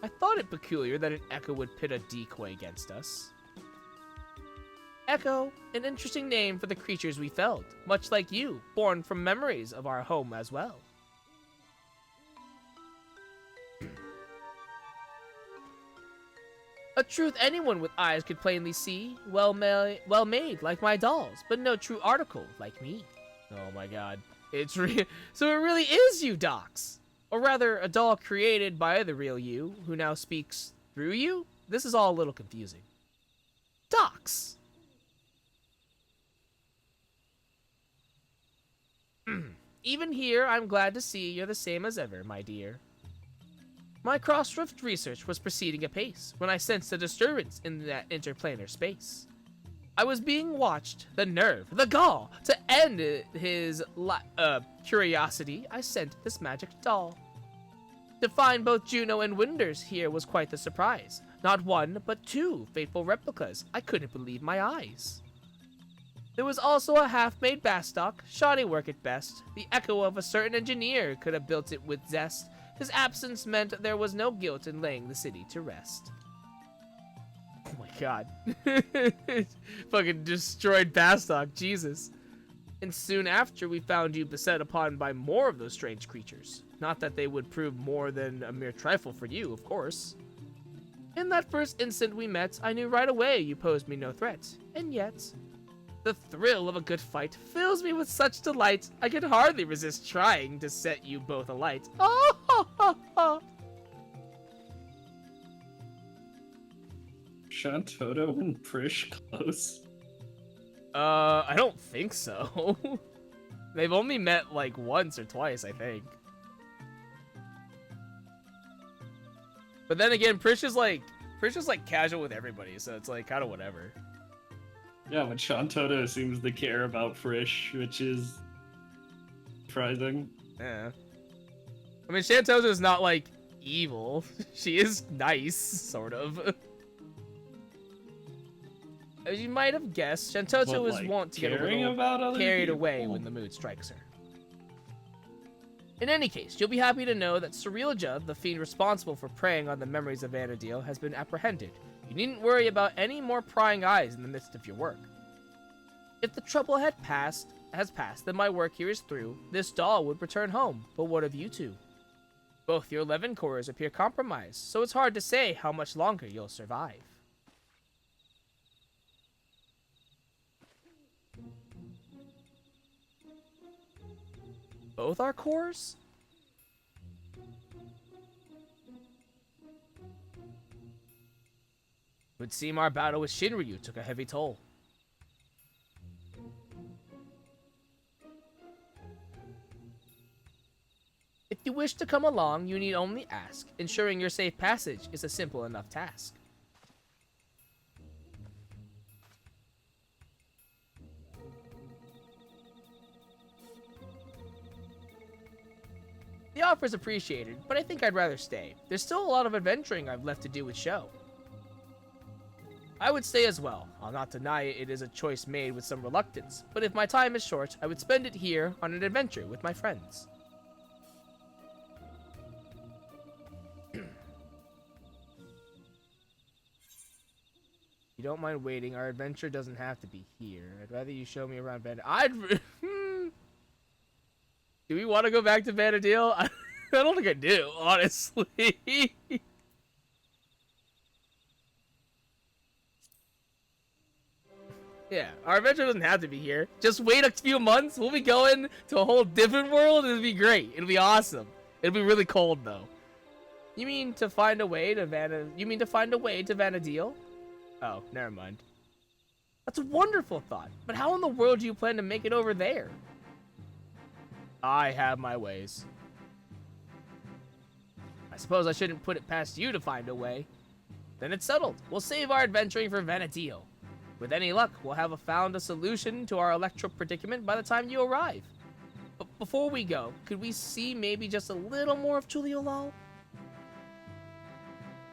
I thought it peculiar that an echo would pit a decoy against us. Echo, an interesting name for the creatures we felled, much like you, born from memories of our home as well. A truth anyone with eyes could plainly see, well made like my dolls, but no true article like me. Oh my god. So it really is you, Docs! Or rather, a doll created by the real you, who now speaks through you? This is all a little confusing. Docs! Even here, I'm glad to see you're the same as ever, my dear. My cross-rift research was proceeding apace when I sensed a disturbance in that interplanar space. I was being watched. The nerve, the gall, to end his curiosity, I sent this magic doll. To find both Juno and Winders here was quite the surprise. Not one, but two faithful replicas. I couldn't believe my eyes. There was also a half-made Bastock, shoddy work at best. The echo of a certain engineer could have built it with zest. His absence meant there was no guilt in laying the city to rest. Oh my god. Fucking destroyed Bastock, Jesus. And soon after, we found you beset upon by more of those strange creatures. Not that they would prove more than a mere trifle for you, of course. In that first instant we met, I knew right away you posed me no threat. And yet, the thrill of a good fight fills me with such delight, I could hardly resist trying to set you both alight. Oh, ha, ha, ha. Shantoto and Prish close? I don't think so. They've only met like once or twice, I think. But then again, Prish is like casual with everybody, so it's like kind of whatever. Yeah, but Shantoto seems to care about Frisch, which is surprising. Yeah. I mean, Shantoto's not like evil. She is nice, sort of. As you might have guessed, Shantoto is wont to get a little carried away when the mood strikes her. In any case, you'll be happy to know that Cerealja, the fiend responsible for preying on the memories of Vana'diel, has been apprehended. You needn't worry about any more prying eyes in the midst of your work. If the trouble has passed, then my work here is through. This doll would return home, but what of you two? Both your 11 cores appear compromised, so it's hard to say how much longer you'll survive. Both our cores? It would seem our battle with Shinryu took a heavy toll. If you wish to come along, you need only ask. Ensuring your safe passage is a simple enough task. The offer is appreciated, but I think I'd rather stay. There's still a lot of adventuring I've left to do with Sho. I would stay as well. I'll not deny it is a choice made with some reluctance, but if my time is short, I would spend it here on an adventure with my friends. You don't mind waiting, our adventure doesn't have to be here. I'd rather you show me around Do we want to go back to Vana'diel? I don't think I do, honestly. Yeah, our adventure doesn't have to be here. Just wait a few months. We'll be going to a whole different world. It'll be great. It'll be awesome. It'll be really cold though. You mean to find a way to Vana'diel? Oh, never mind. That's a wonderful thought. But how in the world do you plan to make it over there? I have my ways. I suppose I shouldn't put it past you to find a way. Then it's settled. We'll save our adventuring for Vana'diel. With any luck, we'll have found a solution to our electro predicament by the time you arrive. But before we go, could we see maybe just a little more of Tuliolal?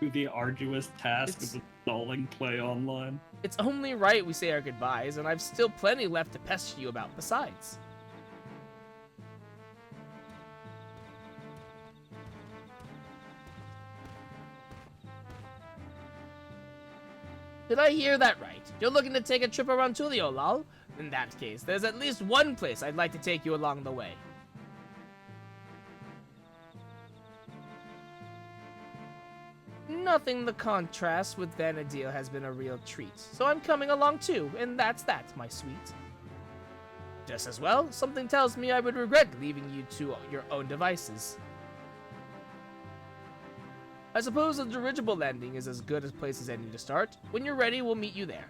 The arduous task of installing play online. It's only right we say our goodbyes, and I've still plenty left to pester you about besides. Did I hear that right? You're looking to take a trip around Tuliolal? In that case, there's at least one place I'd like to take you along the way. Nothing the contrast with Vana'diel has been a real treat, so I'm coming along too, and that's that, my sweet. Just as well, something tells me I would regret leaving you to your own devices. I suppose a dirigible landing is as good a place as any to start. When you're ready, we'll meet you there.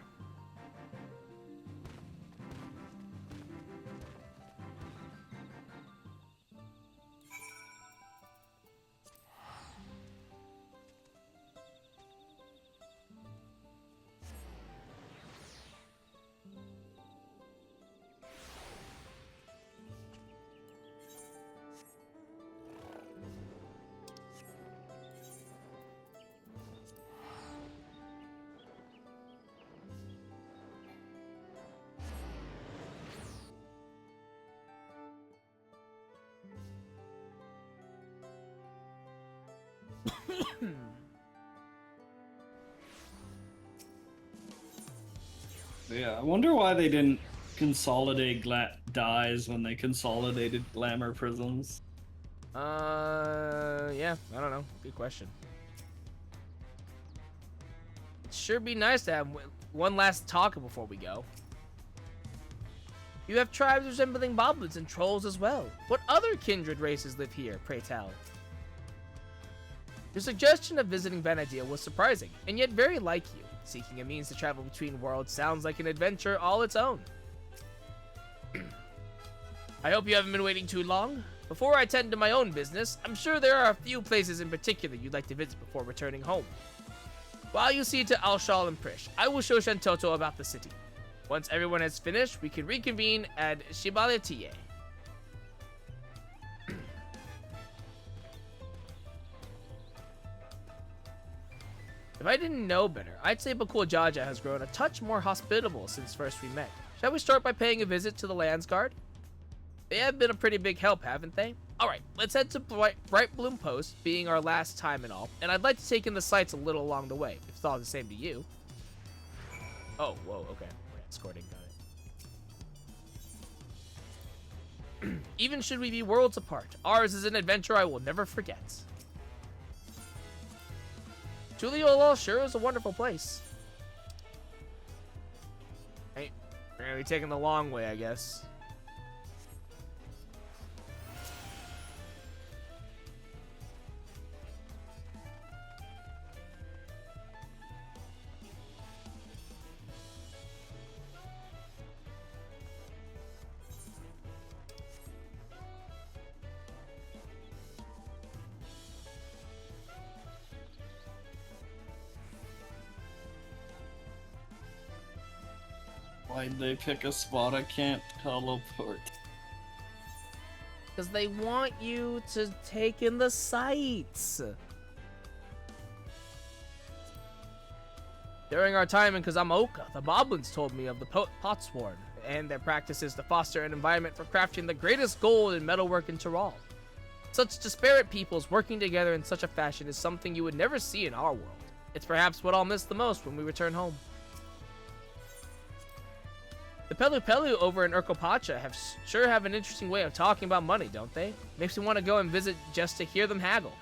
Yeah, I wonder why they didn't consolidate dyes when they consolidated glamour prisms. Yeah, I don't know. Good question. It'd sure be nice to have one last talk before we go. You have tribes resembling boblins and trolls as well. What other kindred races live here, pray tell? Your suggestion of visiting Vana'diel was surprising, and yet very like you. Seeking a means to travel between worlds sounds like an adventure all its own. I hope you haven't been waiting too long. Before I tend to my own business, I'm sure there are a few places in particular you'd like to visit before returning home. While you see to Alshal and Prish, I will show Shantoto about the city. Once everyone has finished, we can reconvene at Shibaletie. If I didn't know better, I'd say Bakul Jaja has grown a touch more hospitable since first we met. Shall we start by paying a visit to the Landsguard? They have been a pretty big help, haven't they? Alright, let's head to Bright Bloom Post, being our last time and all, and I'd like to take in the sights a little along the way, if it's all the same to you. Oh, whoa, okay. We're escorting, got it. Even should we be worlds apart, ours is an adventure I will never forget. Tuliolol sure is a wonderful place. Hey, we're gonna be taking the long way, I guess. Why'd they pick a spot I can't teleport? Because they want you to take in the sights. During our time in Kazamoka, the Boblins told me of the Potsworn and their practices to foster an environment for crafting the greatest gold and metalwork in Tyrol. Such disparate peoples working together in such a fashion is something you would never see in our world. It's perhaps what I'll miss the most when we return home. The Pelu Pelu over in Urkopacha sure have an interesting way of talking about money, don't they? Makes me want to go and visit just to hear them haggle.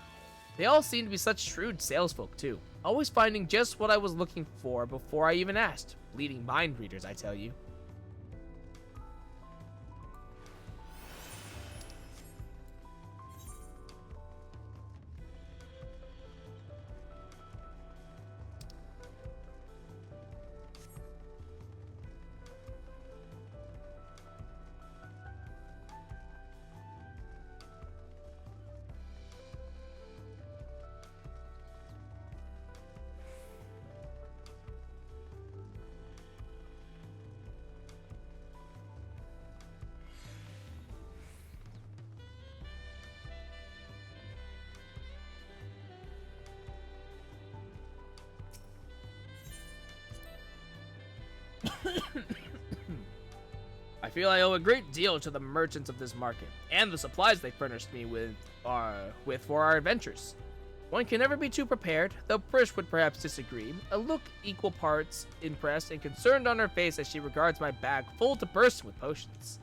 They all seem to be such shrewd salesfolk too, always finding just what I was looking for before I even asked. Leading mind readers, I tell you. I feel I owe a great deal to the merchants of this market, and the supplies they furnished me with for our adventures. One can never be too prepared, though Prish would perhaps disagree, a look equal parts impressed and concerned on her face as she regards my bag full to bursting with potions.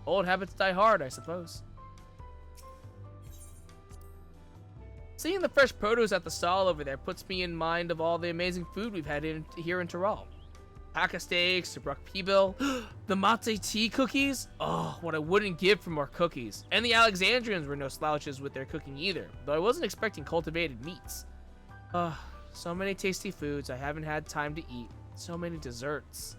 Old habits die hard, I suppose. Seeing the fresh produce at the stall over there puts me in mind of all the amazing food we've had here in Tyrol. Pack of steaks, the Bruck Peebill, the mate tea cookies. Oh, what I wouldn't give for more cookies. And the Alexandrians were no slouches with their cooking either, though I wasn't expecting cultivated meats. So many tasty foods I haven't had time to eat. So many desserts.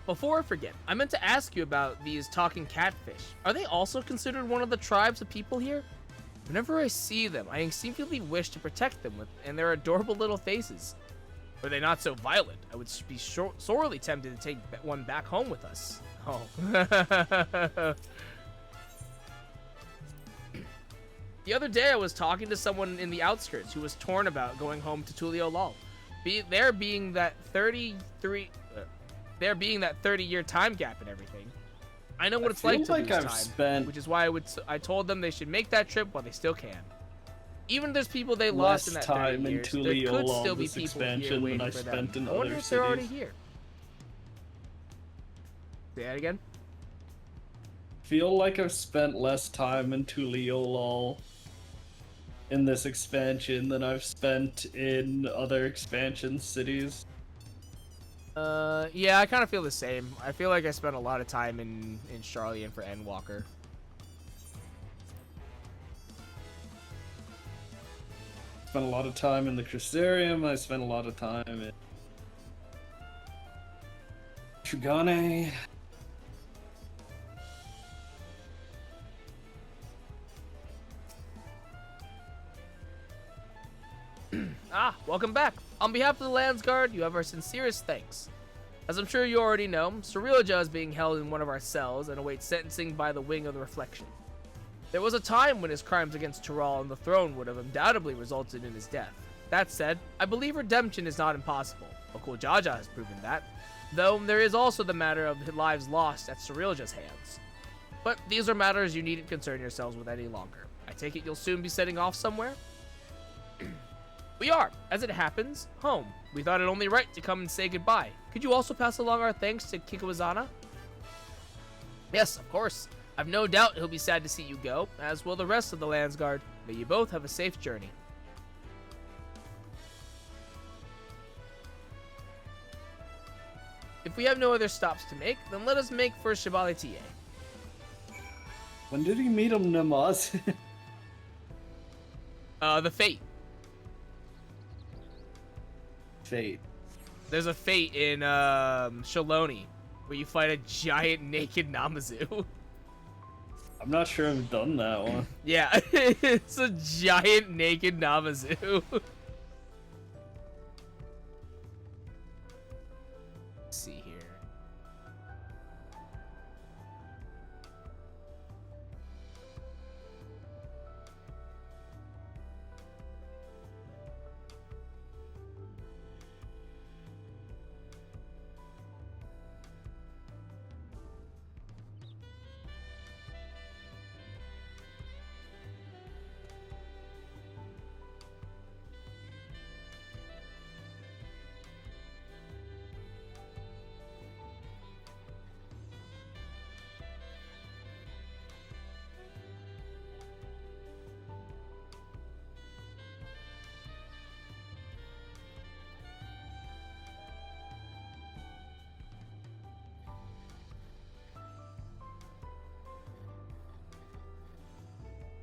Before I forget, I meant to ask you about these talking catfish. Are they also considered one of the tribes of people here? Whenever I see them, I instinctively wish to protect them and their adorable little faces. Were they not so violent, I would be sorely tempted to take one back home with us. Oh. The other day, I was talking to someone in the outskirts who was torn about going home to Tulio Lol. There being that 30-year time gap and everything. I know what it's like to lose time, which is why I told them they should make that trip while they still can. Even if there's people they lost in that 30 years, there could still be people here waiting for them. I wonder if they're already here. Say that again? Feel like I've spent less time in Tuliolol in this expansion than I've spent in other expansion cities. Yeah, I kind of feel the same. I feel like I spent a lot of time in Charlian for Endwalker. Spent a lot of time in the Crystarium. I spent a lot of time in Trugane. Welcome back. On behalf of the Landsguard, you have our sincerest thanks. As I'm sure you already know, Cerealja is being held in one of our cells and awaits sentencing by the Wing of the Reflection. There was a time when his crimes against Tural and the throne would have undoubtedly resulted in his death. That said, I believe redemption is not impossible. Okul Jaja has proven that, though there is also the matter of lives lost at Cerealja's hands. But these are matters you needn't concern yourselves with any longer. I take it you'll soon be setting off somewhere? We are, as it happens, home. We thought it only right to come and say goodbye. Could you also pass along our thanks to Kikuwazana? Yes, of course. I've no doubt he'll be sad to see you go, as will the rest of the Landsguard. May you both have a safe journey. If we have no other stops to make, then let us make for Shibali TA. When did he meet him, Namaz? The Fate. Fate. There's a Fate in Shaloni, where you fight a giant naked Namazu. I'm not sure I've done that one. Yeah, it's a giant naked Namazu. Let's see here.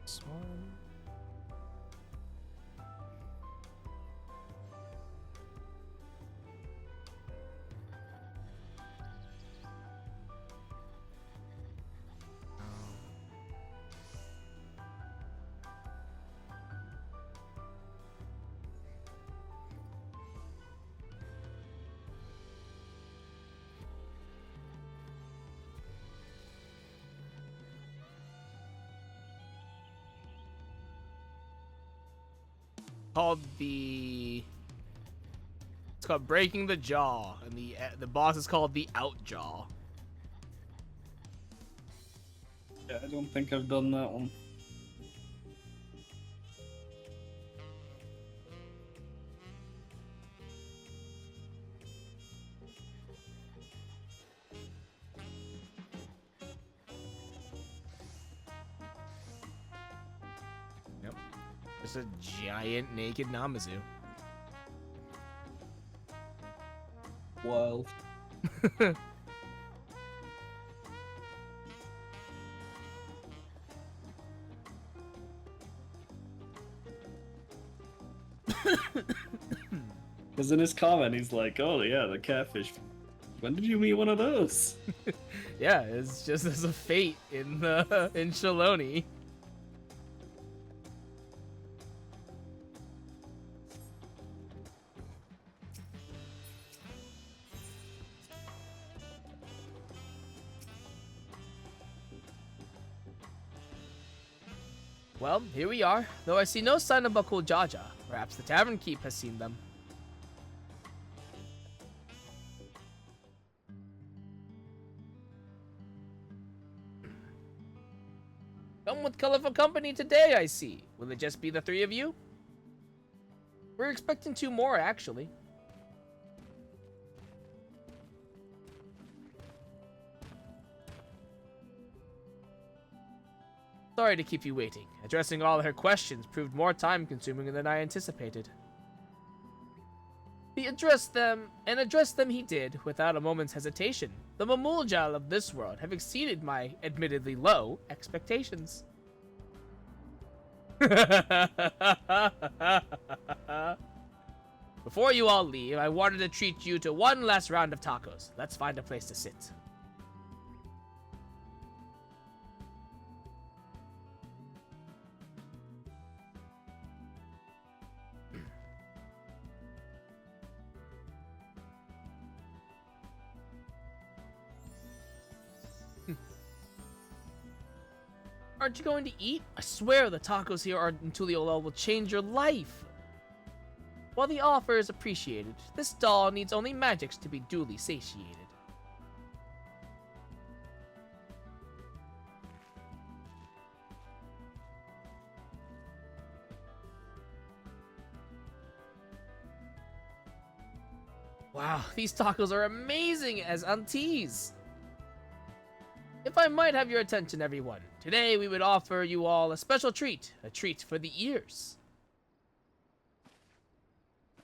This one. It's called Breaking the Jaw, and the boss is called the Outjaw. Yeah, I don't think I've done that one. Yep. Just a giant naked Namazu. Wild. Because in his comment, he's like, "Oh yeah, the catfish. When did you meet one of those?" Yeah, it's just as a fate in Shaloni. Well, here we are, though I see no sign of Bakul Jaja. Perhaps the tavern keep has seen them. Come with colorful company today, I see. Will it just be the three of you? We're expecting 2 more, actually. Sorry to keep you waiting. Addressing all her questions proved more time-consuming than I anticipated. He addressed them he did, without a moment's hesitation. The Mamuljal of this world have exceeded my, admittedly low, expectations. Before you all leave, I wanted to treat you to one last round of tacos. Let's find a place to sit. Aren't you going to eat? I swear the tacos here in Tuliolol will change your life. While the offer is appreciated, this doll needs only magics to be duly satiated. Wow, these tacos are amazing as aunties. If I might have your attention, everyone, today we would offer you all a special treat, a treat for the ears.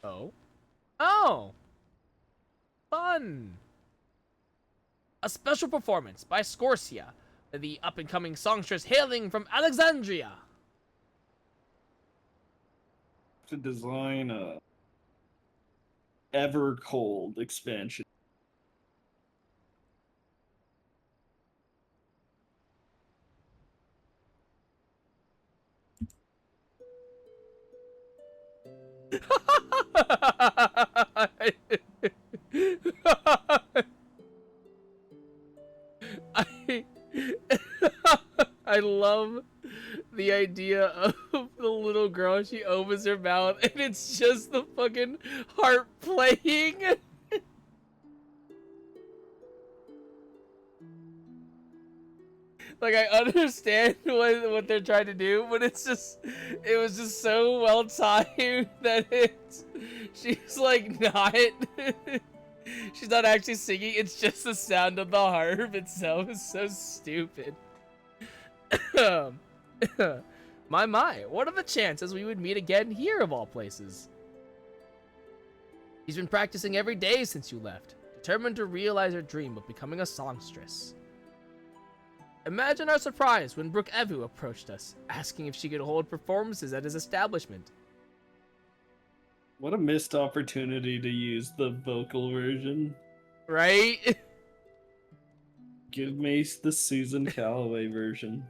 Oh? Oh! Fun! A special performance by Scorsia, the up-and-coming songstress hailing from Alexandria. To design a Evercold expansion. I love the idea of the little girl. She opens her mouth and it's just the fucking harp playing. Like, I understand what they're trying to do, but it was just so well timed that she's like not, she's not actually singing, it's just the sound of the harp itself is so stupid. My, what are the chances we would meet again here of all places? He's been practicing every day since you left, determined to realize her dream of becoming a songstress. Imagine our surprise when Brooke Evu approached us, asking if she could hold performances at his establishment. What a missed opportunity to use the vocal version. Right? Give me the Susan Calloway version.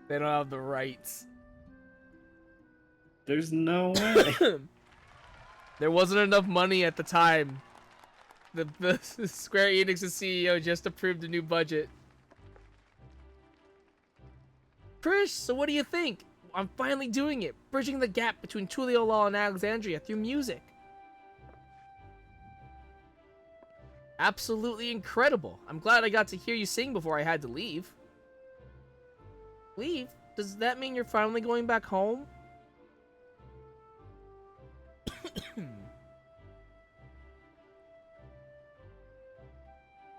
They don't have the rights. There's no way. There wasn't enough money at the time. The Square Enix's CEO just approved a new budget. Krish, so what do you think? I'm finally doing it, bridging the gap between Tuliolol and Alexandria through music. Absolutely incredible. I'm glad I got to hear you sing before I had to leave. Leave? Does that mean you're finally going back home?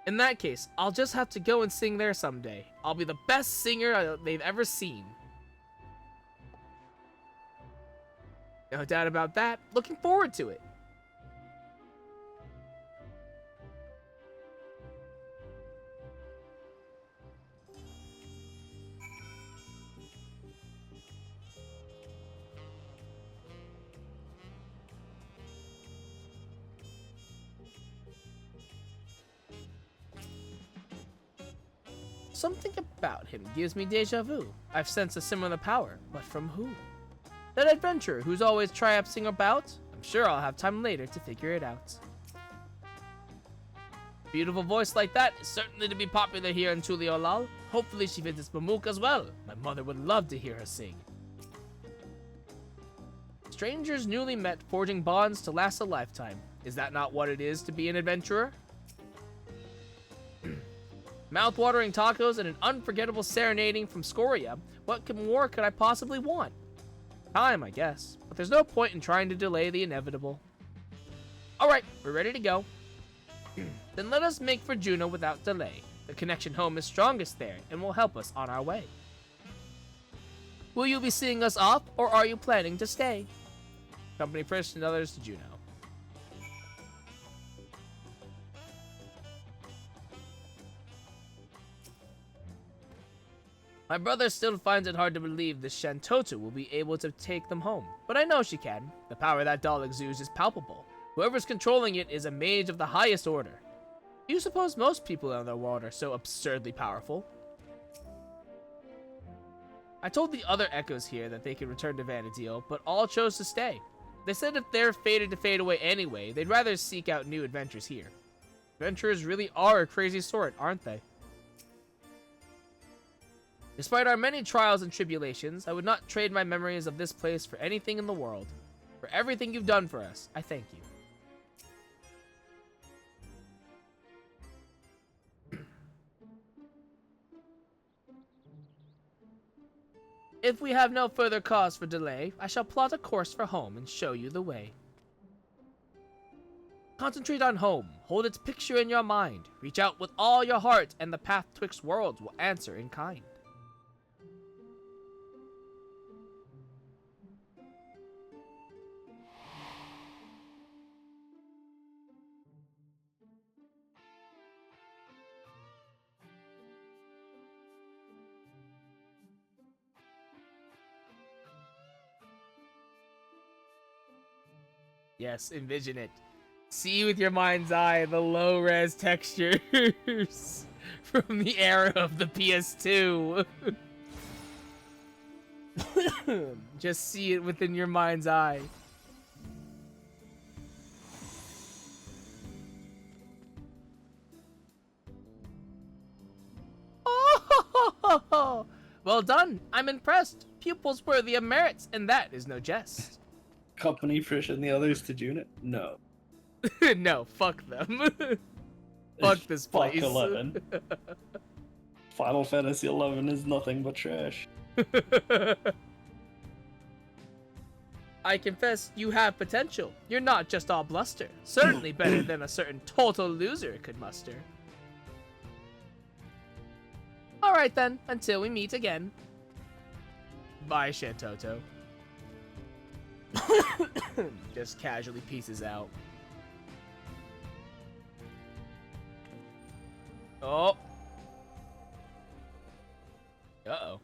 In that case, I'll just have to go and sing there someday. I'll be the best singer they've ever seen. No doubt about that. Looking forward to it. Something about him gives me deja vu. I've sensed a similar power, but from who? That adventurer who's always triumphing about? I'm sure I'll have time later to figure it out. Beautiful voice like that is certainly to be popular here in Tuliolal. Hopefully she visits Mamook as well. My mother would love to hear her sing. Strangers newly met forging bonds to last a lifetime. Is that not what it is to be an adventurer? Mouth-watering tacos and an unforgettable serenading from Scoria. What more could I possibly want? Time, I guess. But there's no point in trying to delay the inevitable. Alright, we're ready to go. Then let us make for Juno without delay. The connection home is strongest there and will help us on our way. Will you be seeing us off, or are you planning to stay? Company first and others to Juno. My brother still finds it hard to believe this Shantotu will be able to take them home, but I know she can. The power that doll exudes is palpable. Whoever's controlling it is a mage of the highest order. Do you suppose most people in the world are so absurdly powerful? I told the other echoes here that they could return to Vana'diel, but all chose to stay. They said if they're fated to fade away anyway, they'd rather seek out new adventures here. Adventurers really are a crazy sort, aren't they? Despite our many trials and tribulations, I would not trade my memories of this place for anything in the world. For everything you've done for us, I thank you. If we have no further cause for delay, I shall plot a course for home and show you the way. Concentrate on home, hold its picture in your mind, reach out with all your heart, and the path twixt worlds will answer in kind. Yes, envision it. See with your mind's eye the low-res textures from the era of the PS2. Just see it within your mind's eye. Oh, well done. I'm impressed. Pupils worthy of merits, and that is no jest. Company Frisch and the others to June it? No. No, fuck them. Fuck this place. Fuck 11. Final Fantasy 11 is nothing but trash. I confess you have potential. You're not just all bluster. Certainly better than a certain total loser could muster. Alright then, until we meet again. Bye, Shantoto. Just casually pieces out. Oh. Uh-oh.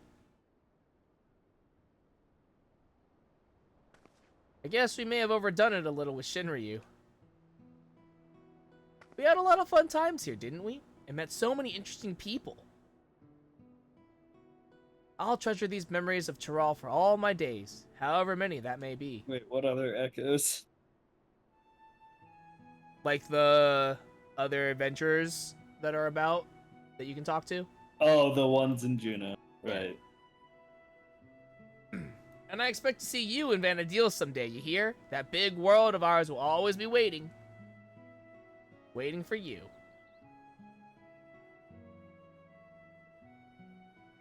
I guess we may have overdone it a little with Shinryu. We had a lot of fun times here, didn't we? And met so many interesting people. I'll treasure these memories of Chiral for all my days, however many that may be. Wait, what other echoes? Like the other adventurers that are about that you can talk to? Oh, the ones in Juno. Right. And I expect to see you in Vana'diel someday, you hear? That big world of ours will always be waiting. Waiting for you.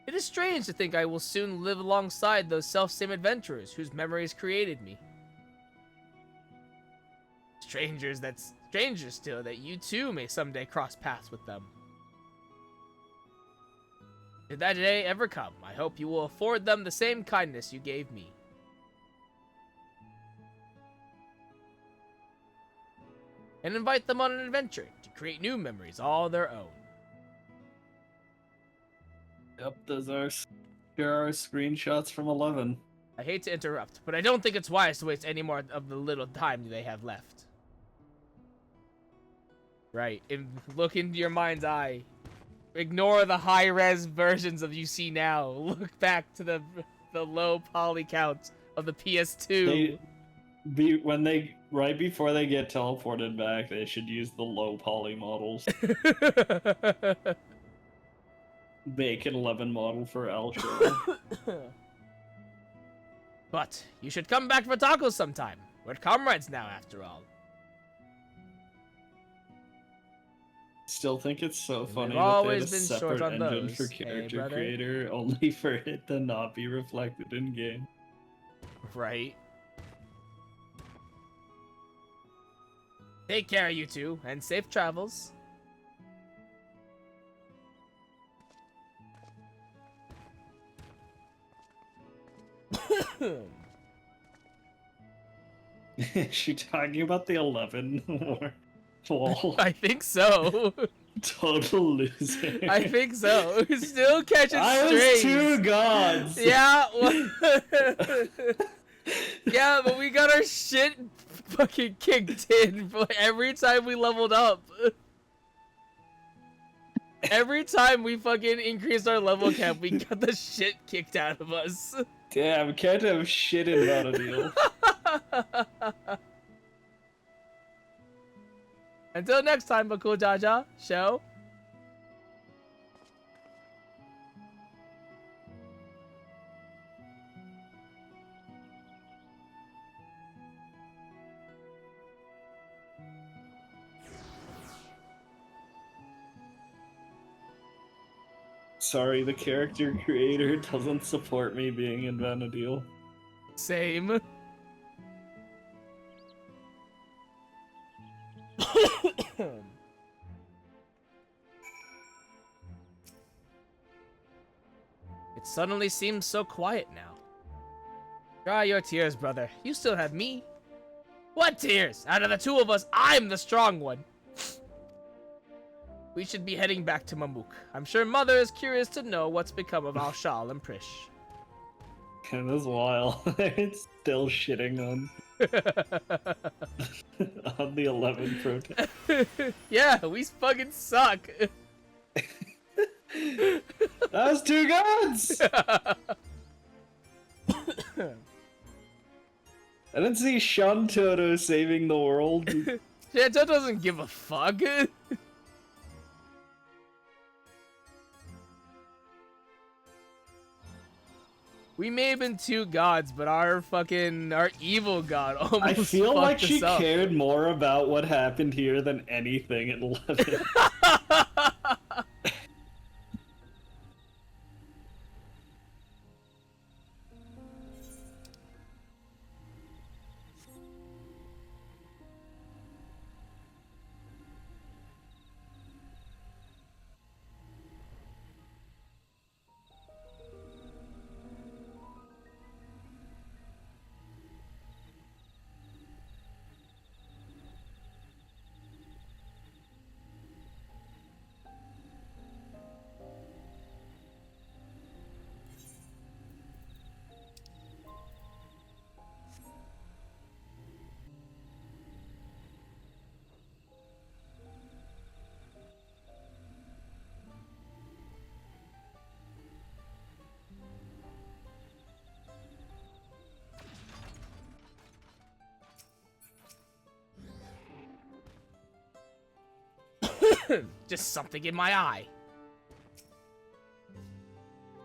It is strange to think I will soon live alongside those self-same adventurers whose memories created me. Stranger still that you too may someday cross paths with them. If that day ever come, I hope you will afford them the same kindness you gave me. And invite them on an adventure to create new memories all their own. Yep, those are screenshots from 11. I hate to interrupt, but I don't think it's wise to waste any more of the little time they have left. Right, look into your mind's eye. Ignore the high-res versions of you see now. Look back to the low poly count of the PS2. Right before they get teleported back, they should use the low poly models. make an 11 model for Altra. But you should come back for tacos sometime. We're comrades now, after all. Still think it's so funny We've that they had always a been short separate on engine those, for hey, character brother? creator, only for it to not be reflected in game. Right. Take care, you two, and safe travels. Is she talking about the 11 wall? I think so. Total loser. I think so. Still catching I strays. was two gods. Yeah. Yeah, but we got our shit fucking kicked in every time we leveled up. Every time we fucking increased our level cap, we got the shit kicked out of us. Damn, can't have shit in Vana'diel. Until next time, Bakul Jaja, show. Sorry, the character creator doesn't support me being in Vana'diel. Same. It suddenly seems so quiet now. Dry your tears, brother. You still have me. What tears? Out of the two of us, I'm the strong one. We should be heading back to Mamuk. I'm sure Mother is curious to know what's become of Al-Shal and Prish. And this while, it's still shitting on on the 11 protest. Yeah, we fucking suck. That's two gods! I didn't see Shantoro saving the world. Shanto doesn't give a fuck. We may have been two gods, but our evil god almost I feel like fucked she us up. cared more about what happened here than anything at 11. Just something in my eye.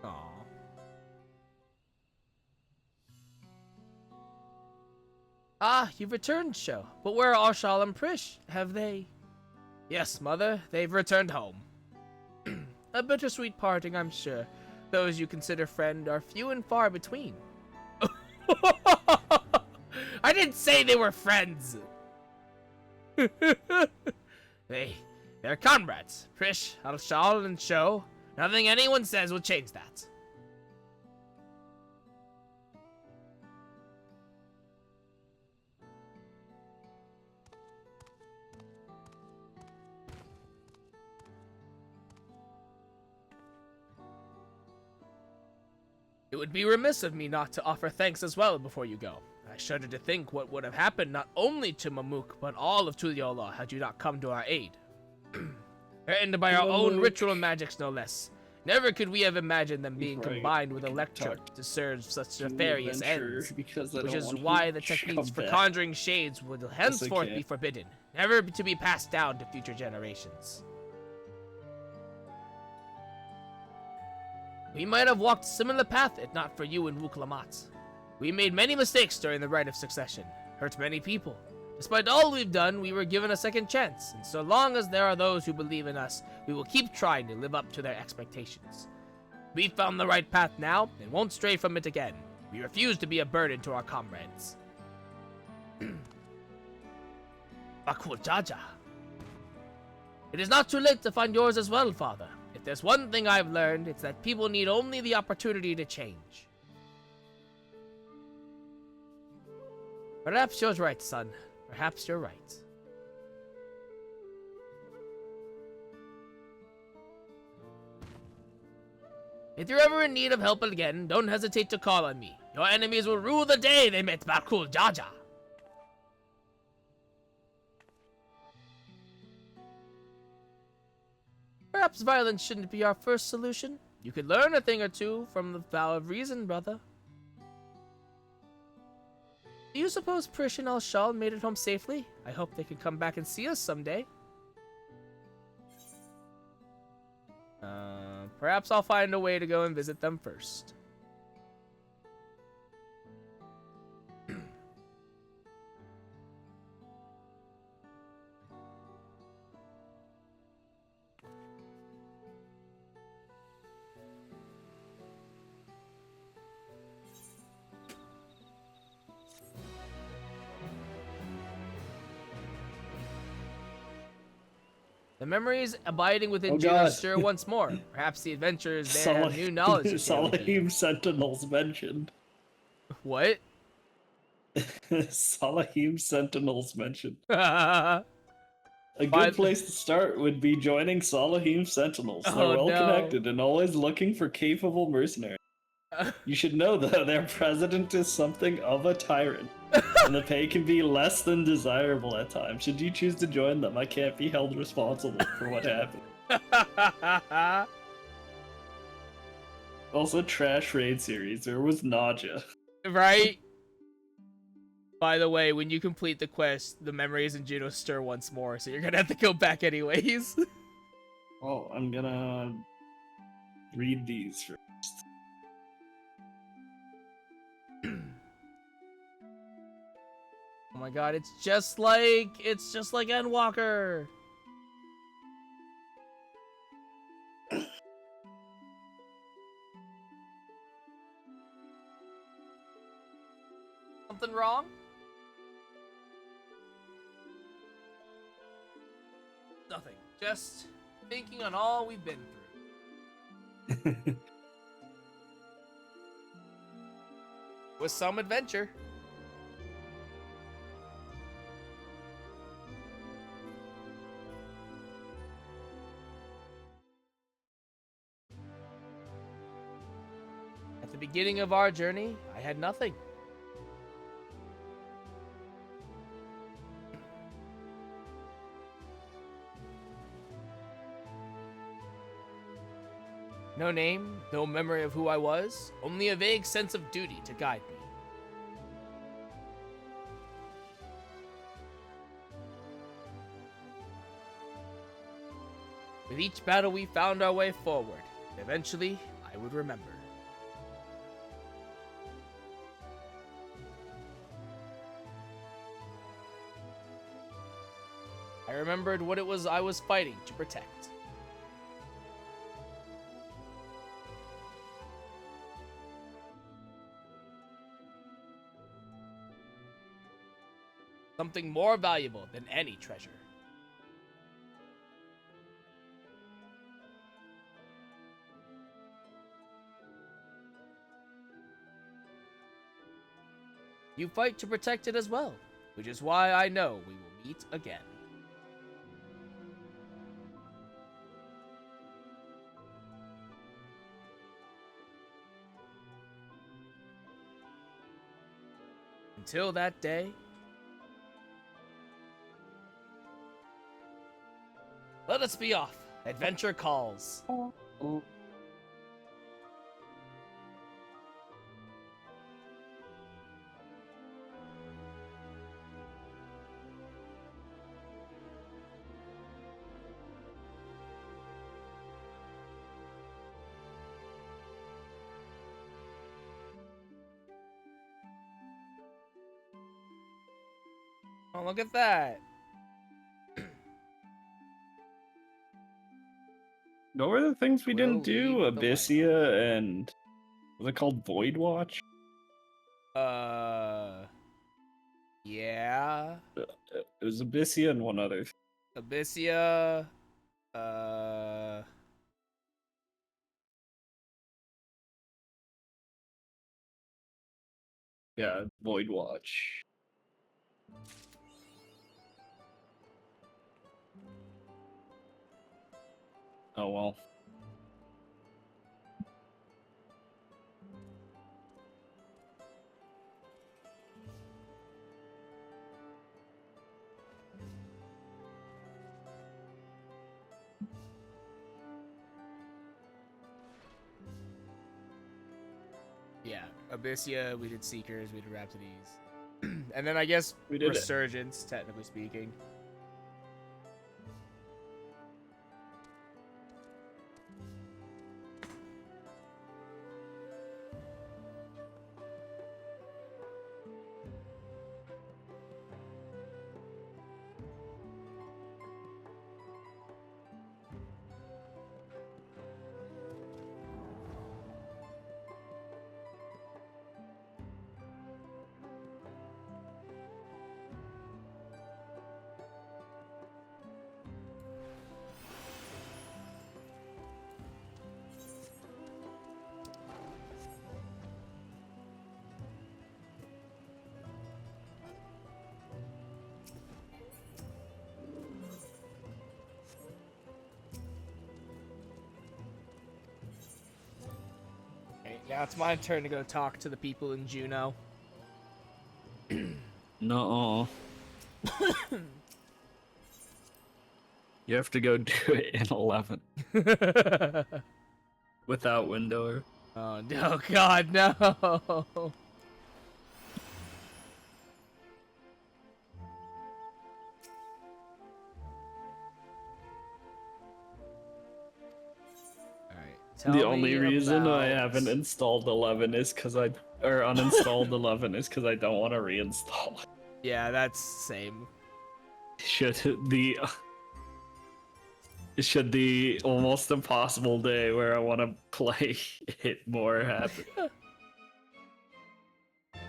Aww. Ah, you've returned, Sho. But where are Arshal and Prish? Have they... Yes, Mother, they've returned home. A bittersweet parting, I'm sure. Those you consider friend are few and far between. I didn't say they were friends! They're comrades. Prish, Arshal, and Sho. Nothing anyone says will change that. It would be remiss of me not to offer thanks as well before you go. I shudder to think what would have happened not only to Mamuk, but all of Tuliola had you not come to our aid. Threatened by our own ritual magics, no less. Never could we have imagined them being combined with Electra to serve such nefarious ends, which is why the techniques for conjuring shades would henceforth be forbidden, never to be passed down to future generations. We might have walked a similar path if not for you and Wuklamat. We made many mistakes during the Rite of Succession, hurt many people. Despite all we've done, we were given a second chance, and so long as there are those who believe in us, we will keep trying to live up to their expectations. We've found the right path now, and won't stray from it again. We refuse to be a burden to our comrades. Bakul Jaja. It is not too late to find yours as well, Father. If there's one thing I've learned, it's that people need only the opportunity to change. Perhaps you're right, son. Perhaps you're right. If you're ever in need of help again, don't hesitate to call on me. Your enemies will rue the day they met Bakul Jaja. Perhaps violence shouldn't be our first solution. You could learn a thing or two from the vow of reason, brother. Do you suppose Prish and Al-Shal made it home safely? I hope they can come back and see us someday. Perhaps I'll find a way to go and visit them first. The memories abiding within Juno stir once more. Perhaps the adventurers there have new knowledge to share with you. Salahim Sentinels mentioned. What? Salahim Sentinels mentioned. A good place to start would be joining Salahim Sentinels. They're well connected and always looking for capable mercenaries. You should know that their president is something of a tyrant, and the pay can be less than desirable at times. Should you choose to join them, I can't be held responsible for what happened. Also, trash raid series. There was Naja. Right? By the way, when you complete the quest, the memories in Juno stir once more, so you're gonna have to go back anyways. Oh, I'm gonna read these first. Oh my god, it's just like Endwalker. Something wrong? Nothing. Just thinking on all we've been through. With some adventure. At the beginning of our journey, I had nothing. No name, no memory of who I was, only a vague sense of duty to guide me. With each battle we found our way forward, and eventually I would remember. I remembered what it was I was fighting to protect. Something more valuable than any treasure. You fight to protect it as well, which is why I know we will meet again. Until that day, let us be off. Adventure calls. Oh, look at that. What were the things we Will didn't do? lead the Abyssia and was it called Void Watch? Yeah. It was Abyssia and one other. Abyssia. Yeah, Void Watch. Oh well. Yeah. Abyssia, we did Seekers, we did Rhapsodies. And then I guess We did it. Resurgence, technically speaking. Okay, now it's my turn to go talk to the people in Juneau. No. You have to go do it in 11 without Windower. Oh no, God, no. The only reason I haven't installed 11 is because uninstalled 11 is because I don't want to reinstall it. Yeah, that's same. Should the almost impossible day where I want to play it more happen?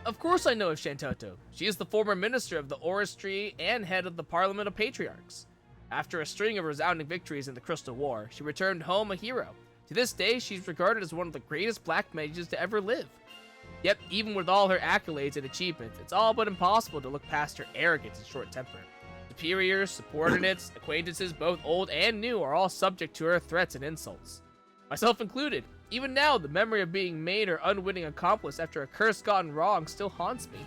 Of course I know of Shantoto. She is the former minister of the Oristry and head of the Parliament of Patriarchs. After a string of resounding victories in the Crystal War, she returned home a hero. To this day, she's regarded as one of the greatest black mages to ever live. Yet, even with all her accolades and achievements, it's all but impossible to look past her arrogance and short temper. Superiors, subordinates, acquaintances, both old and new, are all subject to her threats and insults. Myself included. Even now, the memory of being made her unwitting accomplice after a curse gone wrong still haunts me.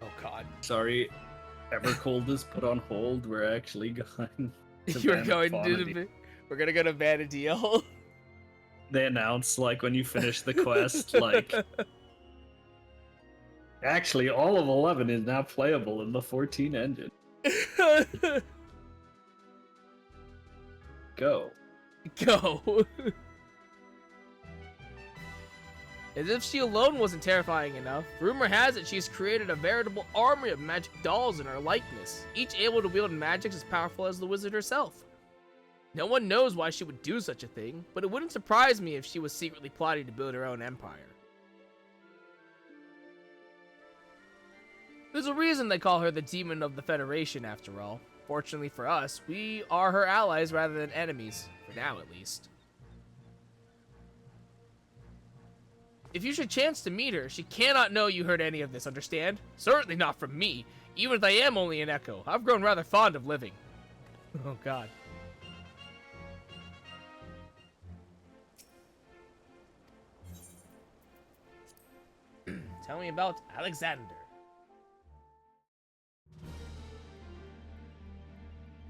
Oh god. Sorry, Evercold is put on hold. We're actually going. You're going to we're gonna go to Vana'diel. They announce like when you finish the quest, like actually all of 11 is now playable in the 14 engine. Go. Go. As if she alone wasn't terrifying enough, rumor has it she's created a veritable army of magic dolls in her likeness, each able to wield magic as powerful as the wizard herself. No one knows why she would do such a thing, but it wouldn't surprise me if she was secretly plotting to build her own empire. There's a reason they call her the Demon of the Federation, after all. Fortunately for us, we are her allies rather than enemies, for now at least. If you should chance to meet her, she cannot know you heard any of this, understand? Certainly not from me, even if I am only an echo. I've grown rather fond of living. Oh god. Tell me about Alexander.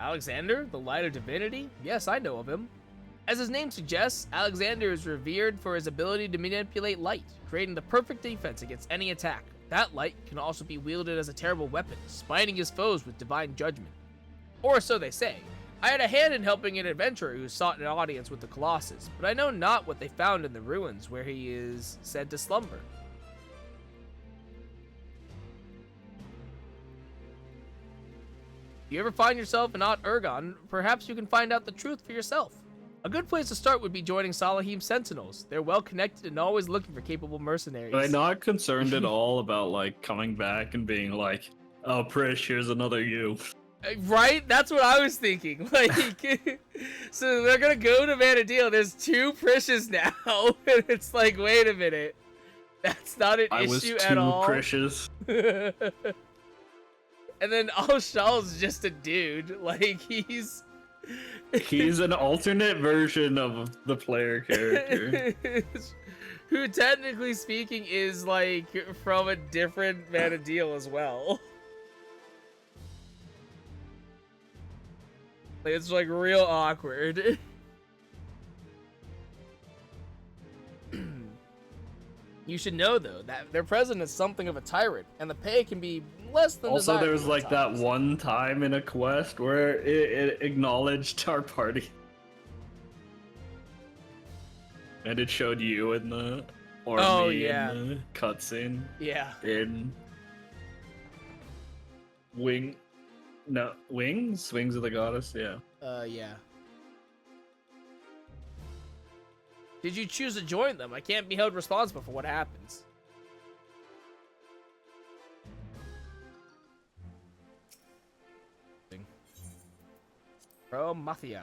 Alexander, the Light of Divinity? Yes, I know of him. As his name suggests, Alexander is revered for his ability to manipulate light, creating the perfect defense against any attack. That light can also be wielded as a terrible weapon, smiting his foes with divine judgment. Or so they say. I had a hand in helping an adventurer who sought an audience with the Colossus, but I know not what they found in the ruins where he is said to slumber. If you ever find yourself in Ot Urgon, perhaps you can find out the truth for yourself. A good place to start would be joining Salahim's Sentinels. They're well connected and always looking for capable mercenaries. I'm not concerned at all about like coming back and being like, oh, Prish, here's another you. Right? That's what I was thinking. Like, so they're gonna go to Vana'diel. There's 2 Prishes now, and it's like, wait a minute, that's not an issue at all. I was 2 Prishes. And then Al-Shal's just a dude. Like, he's an alternate version of the player character. Who, technically speaking, is like from a different Vana'diel as well. Like, it's like real awkward. You should know though that their president is something of a tyrant, and the pay can be less than Also, there was desirable like at that times. one time in a quest where it acknowledged our party. And it showed you in the army in the cutscene. Yeah. In Wings of the Goddess, yeah. Yeah. Did you choose to join them? I can't be held responsible for what happens. From Mafia.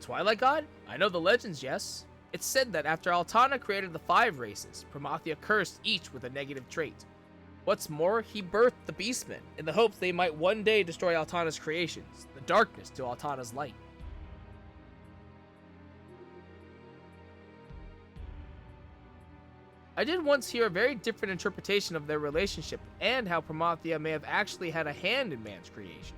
Twilight God? I know the legends, yes. It's said that after Altana created the 5 races, Promathia cursed each with a negative trait. What's more, he birthed the Beastmen, in the hopes they might one day destroy Altana's creations, the darkness to Altana's light. I did once hear a very different interpretation of their relationship, and how Promathia may have actually had a hand in man's creation.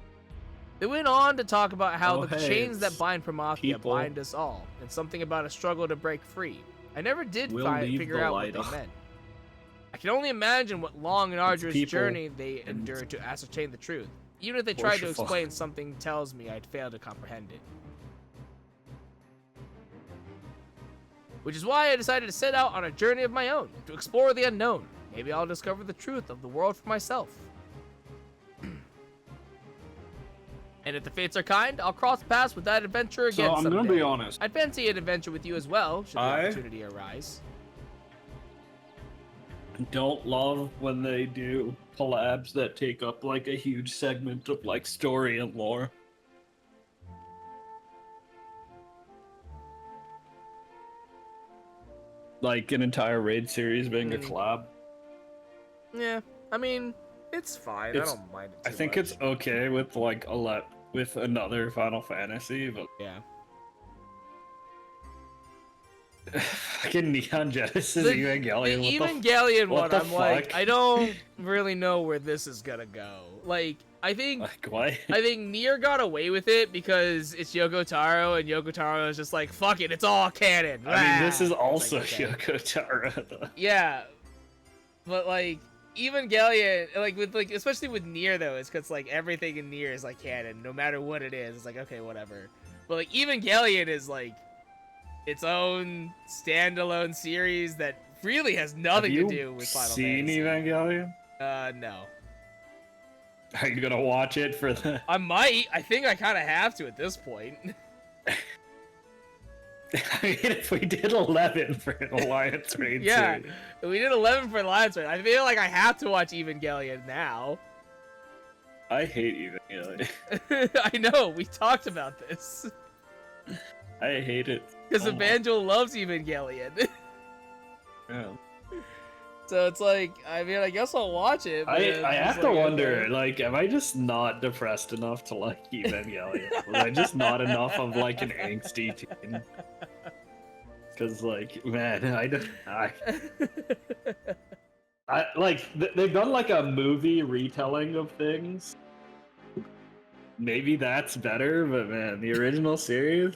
They went on to talk about how the chains that bind Promathia bind us all, and something about a struggle to break free. I never did figure out what they meant. I can only imagine what long and arduous journey they endured to ascertain the truth. Even if they tried to explain, something tells me I'd fail to comprehend it. Which is why I decided to set out on a journey of my own, to explore the unknown. Maybe I'll discover the truth of the world for myself. And if the fates are kind, I'll cross paths with that adventurer again someday. So I'm gonna be honest. I'd fancy an adventure with you as well, should the opportunity arise. Don't love when they do collabs that take up like a huge segment of like story and lore. Like an entire raid series being a collab. Yeah, I mean, it's fine. I don't mind it too I think much. it's okay with like with another Final Fantasy, but yeah. Fucking Neon Genesis Evangelion. The what Evangelion what one, the I'm like, fuck? I don't really know where this is gonna go. Like, I think what? I think Nier got away with it because it's Yoko Taro, and Yoko Taro is just like, fuck it, it's all canon. I mean, this is It's also like, okay. Yoko Taro, though. Yeah, but like Evangelion, like especially with Nier though, it's because like everything in Nier is like canon, no matter what it is. It's like, okay, whatever. But like Evangelion is like its own standalone series that really has nothing to do with Final seen Fantasy. Evangelion? No. Are you gonna watch it for the? I might. I think I kind of have to at this point. I mean, if we did 11 for an Alliance raid Yeah, series. we did 11 for Alliance Raid. I feel like I have to watch Evangelion now. I hate Evangelion. I know, we talked about this. I hate it. Because so much. Evangel loves Evangelion. Yeah. So it's like, I mean, I guess I'll watch it. But I have it's to like, wonder, okay. like, am I just not depressed enough to like Evangelion? Was I just not enough of like an angsty teen? Because like, man, I like they've done like a movie retelling of things. Maybe that's better, but man, the original series,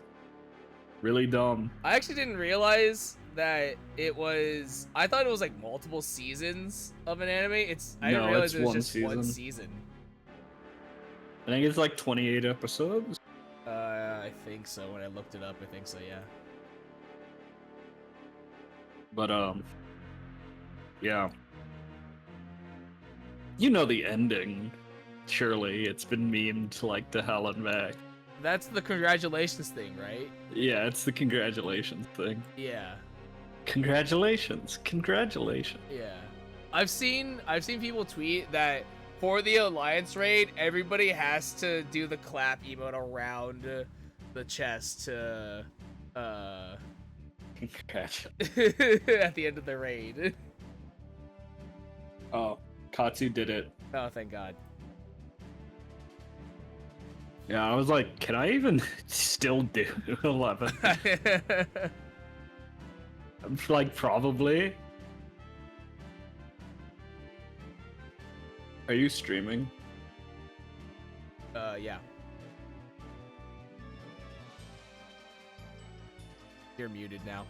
really dumb. I actually didn't realize that it was. I thought it was like multiple seasons of an anime. I didn't realize it was just one season. I think it's like 28 episodes. I think so. When I looked it up, I think so. Yeah. But yeah. You know the ending. Surely it's been memed like to hell and back. That's the congratulations thing, right? Yeah, it's the congratulations thing. Yeah. Congratulations. Yeah. I've seen people tweet that for the Alliance raid, everybody has to do the clap emote around the chest to Congratulations. at the end of the raid. Oh, Katsu did it. Oh, thank God. Yeah, I was like, can I even still do 11? I'm like, probably. Are you streaming? Yeah. You're muted now.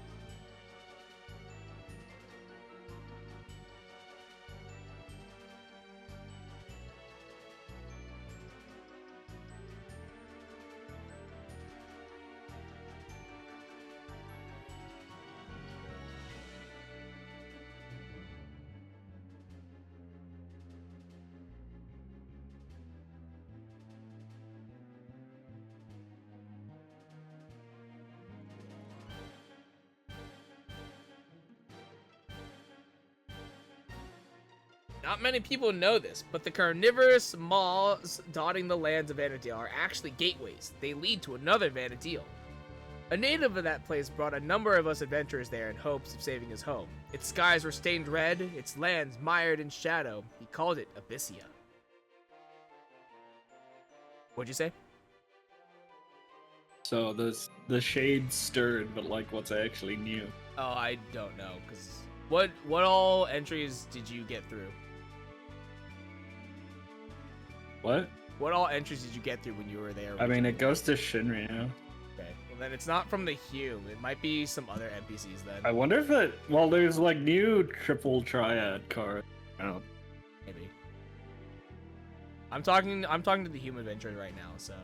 Not many people know this, but the carnivorous maws dotting the lands of Vana'diel are actually gateways. They lead to another Vana'diel. A native of that place brought a number of us adventurers there in hopes of saving his home. Its skies were stained red, its lands mired in shadow. He called it Abyssia. What'd you say? So the shade stirred, but like what's actually new? Oh, I don't know, because what all entries did you get through? What? What all entries did you get through when you were there? I mean, it goes to Shinryu. Okay, well then it's not from the Hume. It might be some other NPCs then. I wonder if it. Well, there's like new triple triad cards. I don't. Maybe. I'm talking to the Hume adventurer right now, so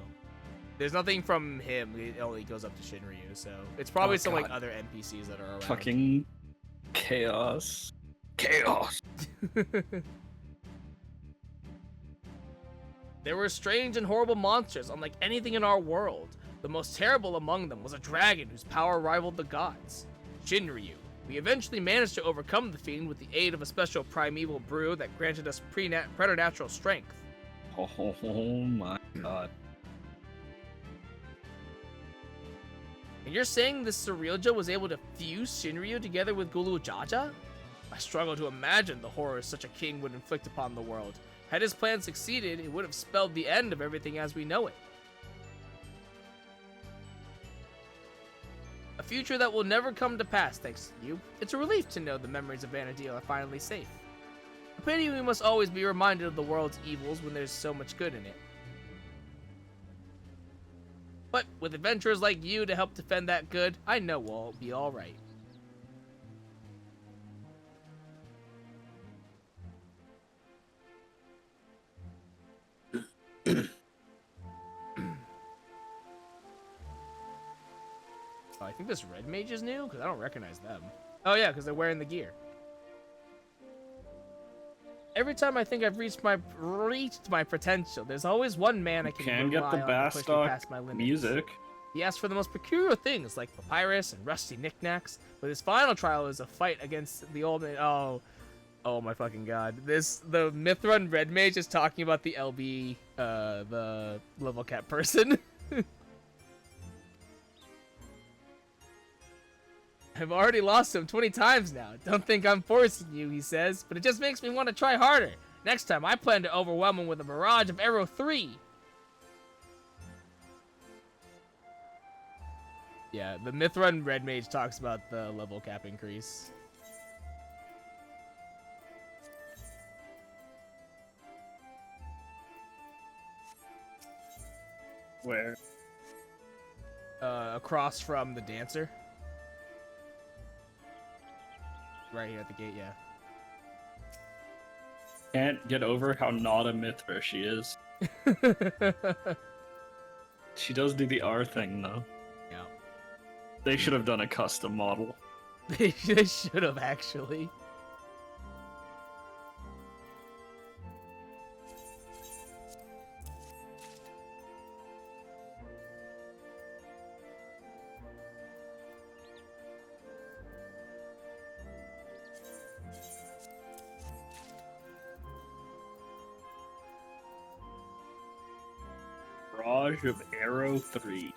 there's nothing from him. It only goes up to Shinryu, so it's probably some like other NPCs that are around. Fucking chaos. Chaos. There were strange and horrible monsters unlike anything in our world. The most terrible among them was a dragon whose power rivaled the gods. Shinryu. We eventually managed to overcome the fiend with the aid of a special primeval brew that granted us preternatural strength. Oh my god. And you're saying this Surrealja was able to fuse Shinryu together with Gulu Jaja? I struggle to imagine the horrors such a king would inflict upon the world. Had his plan succeeded, it would have spelled the end of everything as we know it. A future that will never come to pass thanks to you. It's a relief to know the memories of Vana'diel are finally safe. A pity we must always be reminded of the world's evils when there's so much good in it. But with adventurers like you to help defend that good, I know we'll be alright. Oh, I think this red mage is new, because I don't recognize them. Oh yeah, because they're wearing the gear. Every time I think I've reached my potential, there's always one man I can get the rely on to push me past my Bastock limits. music. He asked for the most peculiar things, like papyrus and rusty knickknacks, but his final trial is a fight against the old man. Oh my fucking god. The Mithrun red mage is talking about the LB, the level cap person. I've already lost him 20 times now. Don't think I'm forcing you, he says, but it just makes me want to try harder. Next time, I plan to overwhelm him with a barrage of Arrow 3. Yeah, the Mithrun red mage talks about the level cap increase. Where? Across from the dancer. Right here at the gate, yeah. Can't get over how not a Mithra she is. She does do the R thing, though. Yeah. They should have done a custom model. They should have, actually. Barrage of Arrow 3.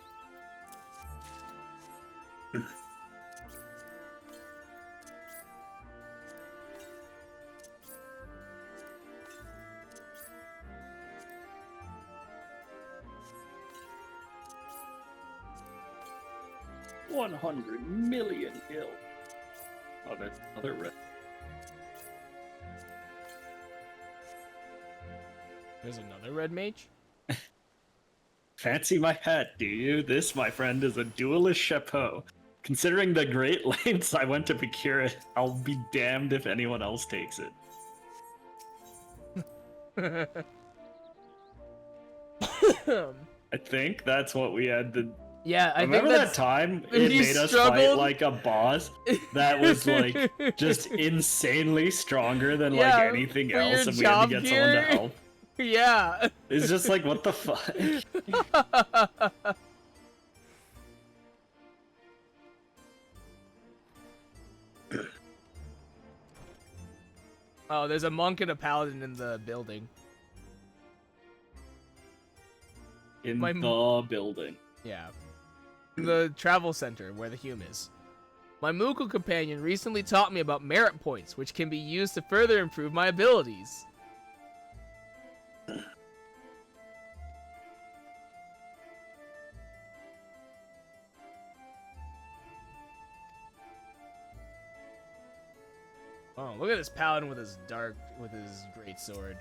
$100 million gil. Oh, that's another red. There's another red mage? Fancy my hat, do you? This, my friend, is a duelist chapeau. Considering the great lengths I went to procure it, I'll be damned if anyone else takes it. I think that's what we had to... Yeah, I Remember think that time it he made us fight struggled? like a boss that was like just insanely stronger than Yeah, like anything for else, your and we had to job get someone to gear? help? Yeah. It's just like, what the fuck? Oh, there's a monk and a paladin in the building. In My- the building. Yeah. The travel center where the Hume is. My Moogle companion recently taught me about merit points, which can be used to further improve my abilities. Oh, look at this paladin with his great sword.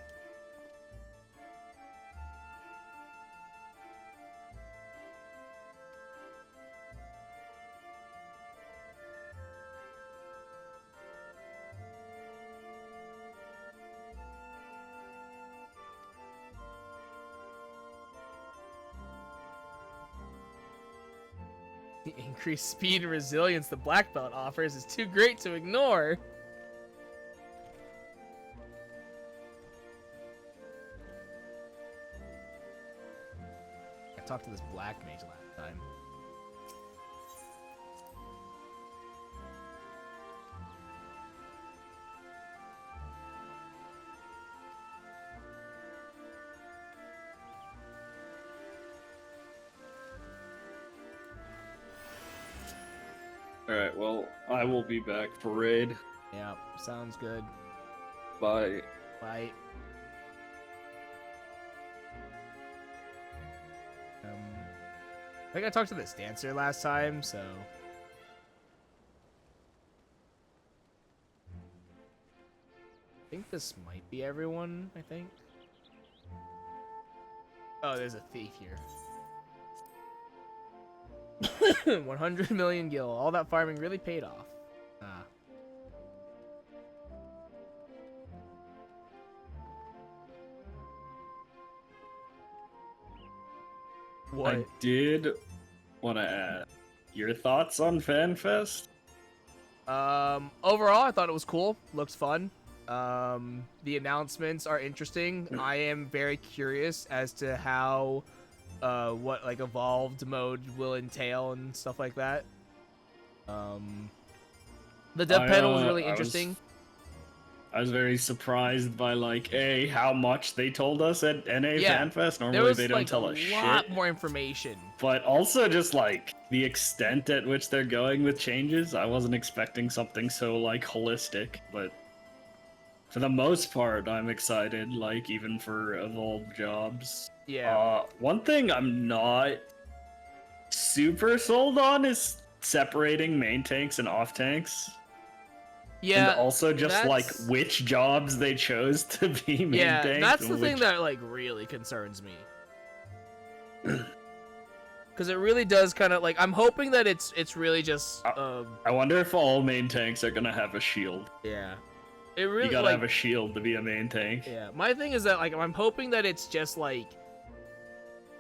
The increased speed and resilience the black belt offers is too great to ignore. I talked to this black mage last time. Alright, well, I will be back for raid. Yeah, sounds good. Bye. Bye. I think I talked to this dancer last time, so... I think this might be everyone, I think. Oh, there's a thief here. 100 million gil. All that farming really paid off. Ah. What? I did want to add your thoughts on FanFest? Overall, I thought it was cool. Looks fun. The announcements are interesting. I am very curious as to how, what like evolved mode will entail and stuff like that. The dev panel was really interesting. I was very surprised by like how much they told us at NA Yeah, FanFest. There Normally was they don't like tell a us lot shit. more information. But also just like the extent at which they're going with changes. I wasn't expecting something so like holistic, but for the most part I'm excited, like even for evolved jobs. Yeah. One thing I'm not super sold on is separating main tanks and off tanks. Yeah. And also just like that's- which jobs they chose to be main Yeah, tanks. that's the and thing which- that like really concerns me. Because it really does kind of like I'm hoping that it's really just I wonder if all main tanks are gonna have a shield. yeah. It really You gotta like, have a shield to be a main tank. yeah. My thing is that like I'm hoping that it's just like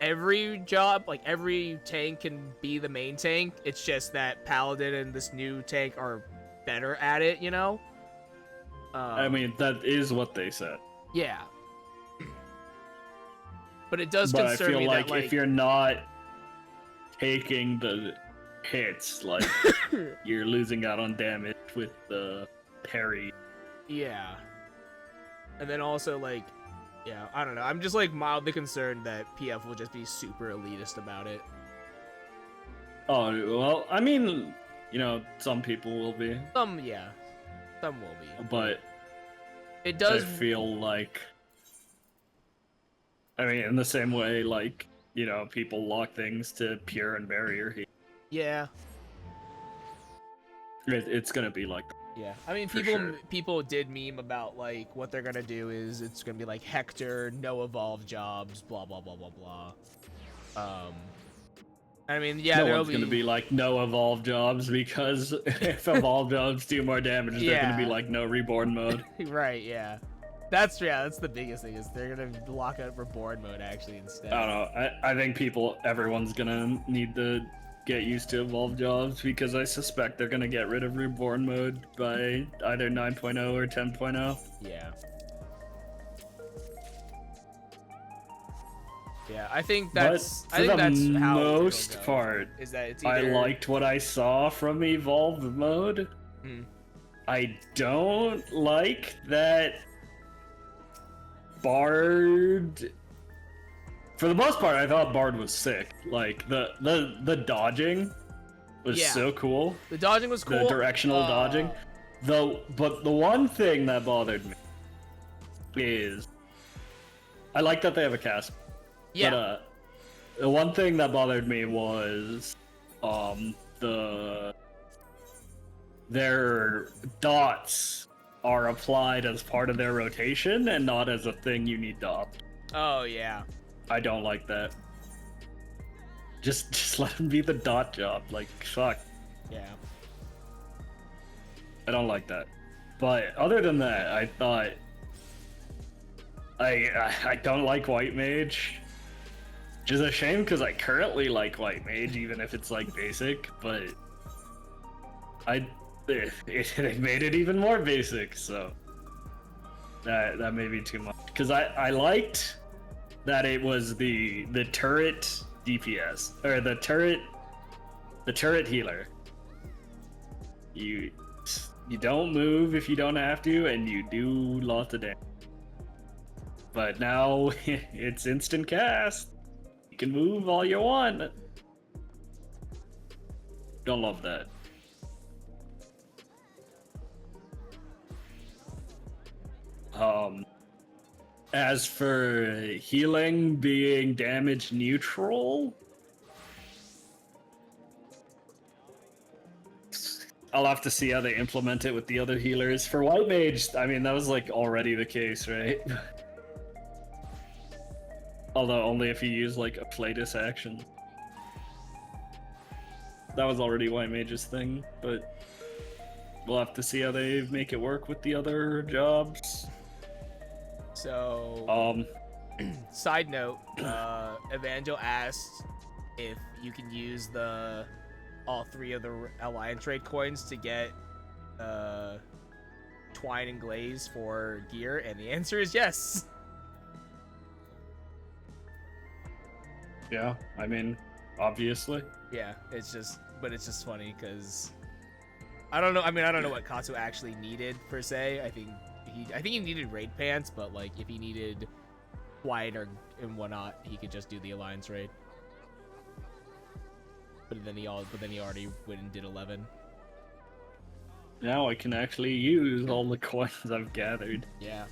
every job, like every tank can be the main tank. It's just that Paladin and this new tank are better at it, you know? I mean, that is what they said. Yeah. But it does But I concern feel me like, that like if you're not taking the hits, like you're losing out on damage with the parry. yeah. And then also like Yeah, I don't know. I'm just like mildly concerned that PF will just be super elitist about it. Oh, well, I mean, you know, some people will be. Some will be. But It does I feel like, I mean, in the same way, like, you know, people lock things to pure and barrier heat. Yeah. It's gonna be like. Yeah, I mean, people did meme about like what they're gonna do is it's gonna be like Hector, no evolve jobs, blah blah blah blah blah. I mean, yeah, No one's gonna be like no evolve jobs because if evolve jobs do more damage, they're gonna be like no reborn mode. Right? Yeah, that's the biggest thing is they're gonna lock out reborn mode actually instead. I don't know. I think everyone's gonna need to get used to evolve jobs because I suspect they're gonna get rid of reborn mode by either 9.0 or 10.0. Yeah. Yeah, I think that's. But for the most part, is that it's I either... liked what I saw from evolve mode. I don't like that Bard. For the most part, I thought Bard was sick. Like the dodging was so cool. The dodging was cool. The directional dodging. But the one thing that bothered me is I like that they have a cast. Yeah. But the one thing that bothered me was their dots are applied as part of their rotation and not as a thing you need to opt. Oh yeah. I don't like that. Just let him be the dot job. Like, fuck. Yeah. I don't like that. But other than that, I thought I don't like White Mage. Which is a shame because I currently like White Mage, even if it's like basic, but it made it even more basic, so that may be too much. Because I liked that it was the turret DPS or the turret healer. You don't move if you don't have to, and you do lots of damage. But now it's instant cast. You can move all you want. Don't love that. As for healing being damage neutral, I'll have to see how they implement it with the other healers. For White Mage, I mean, that was like already the case, right? Although only if you use like a Platus action. That was already White Mage's thing, but we'll have to see how they make it work with the other jobs. So, side note, Evangel asked if you can use all three of the Alliance Raid coins to get Twine and Glaze for gear, and the answer is yes. Yeah, I mean, obviously. Yeah, it's just funny because I don't know. I mean, I don't know what Katsu actually needed per se. I think he needed raid pants, but like if he needed White and whatnot, he could just do the Alliance Raid. But then he already went and did 11. Now I can actually use all the coins I've gathered. Yeah.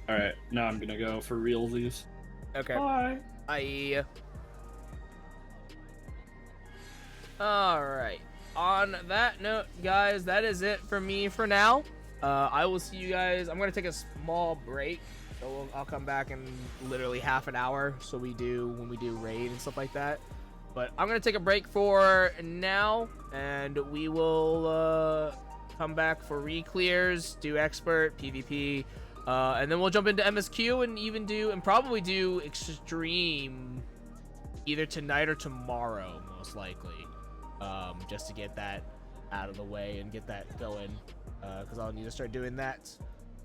Alright, now I'm gonna go for realsies. Okay. Bye. Bye. Alright. On that note, guys, that is it for me for now. I will see you guys. I'm going to take a small break. So I'll come back in literally half an hour. So when we do raid and stuff like that. But I'm going to take a break for now. And we will come back for re-clears, do expert, PvP. And then we'll jump into MSQ and probably do extreme either tonight or tomorrow, most likely. Just to get that out of the way and get that going, because I'll need to start doing that.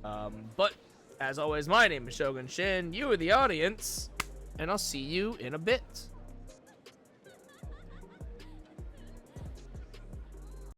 But as always, my name is Shogun Shin. You are the audience, and I'll see you in a bit.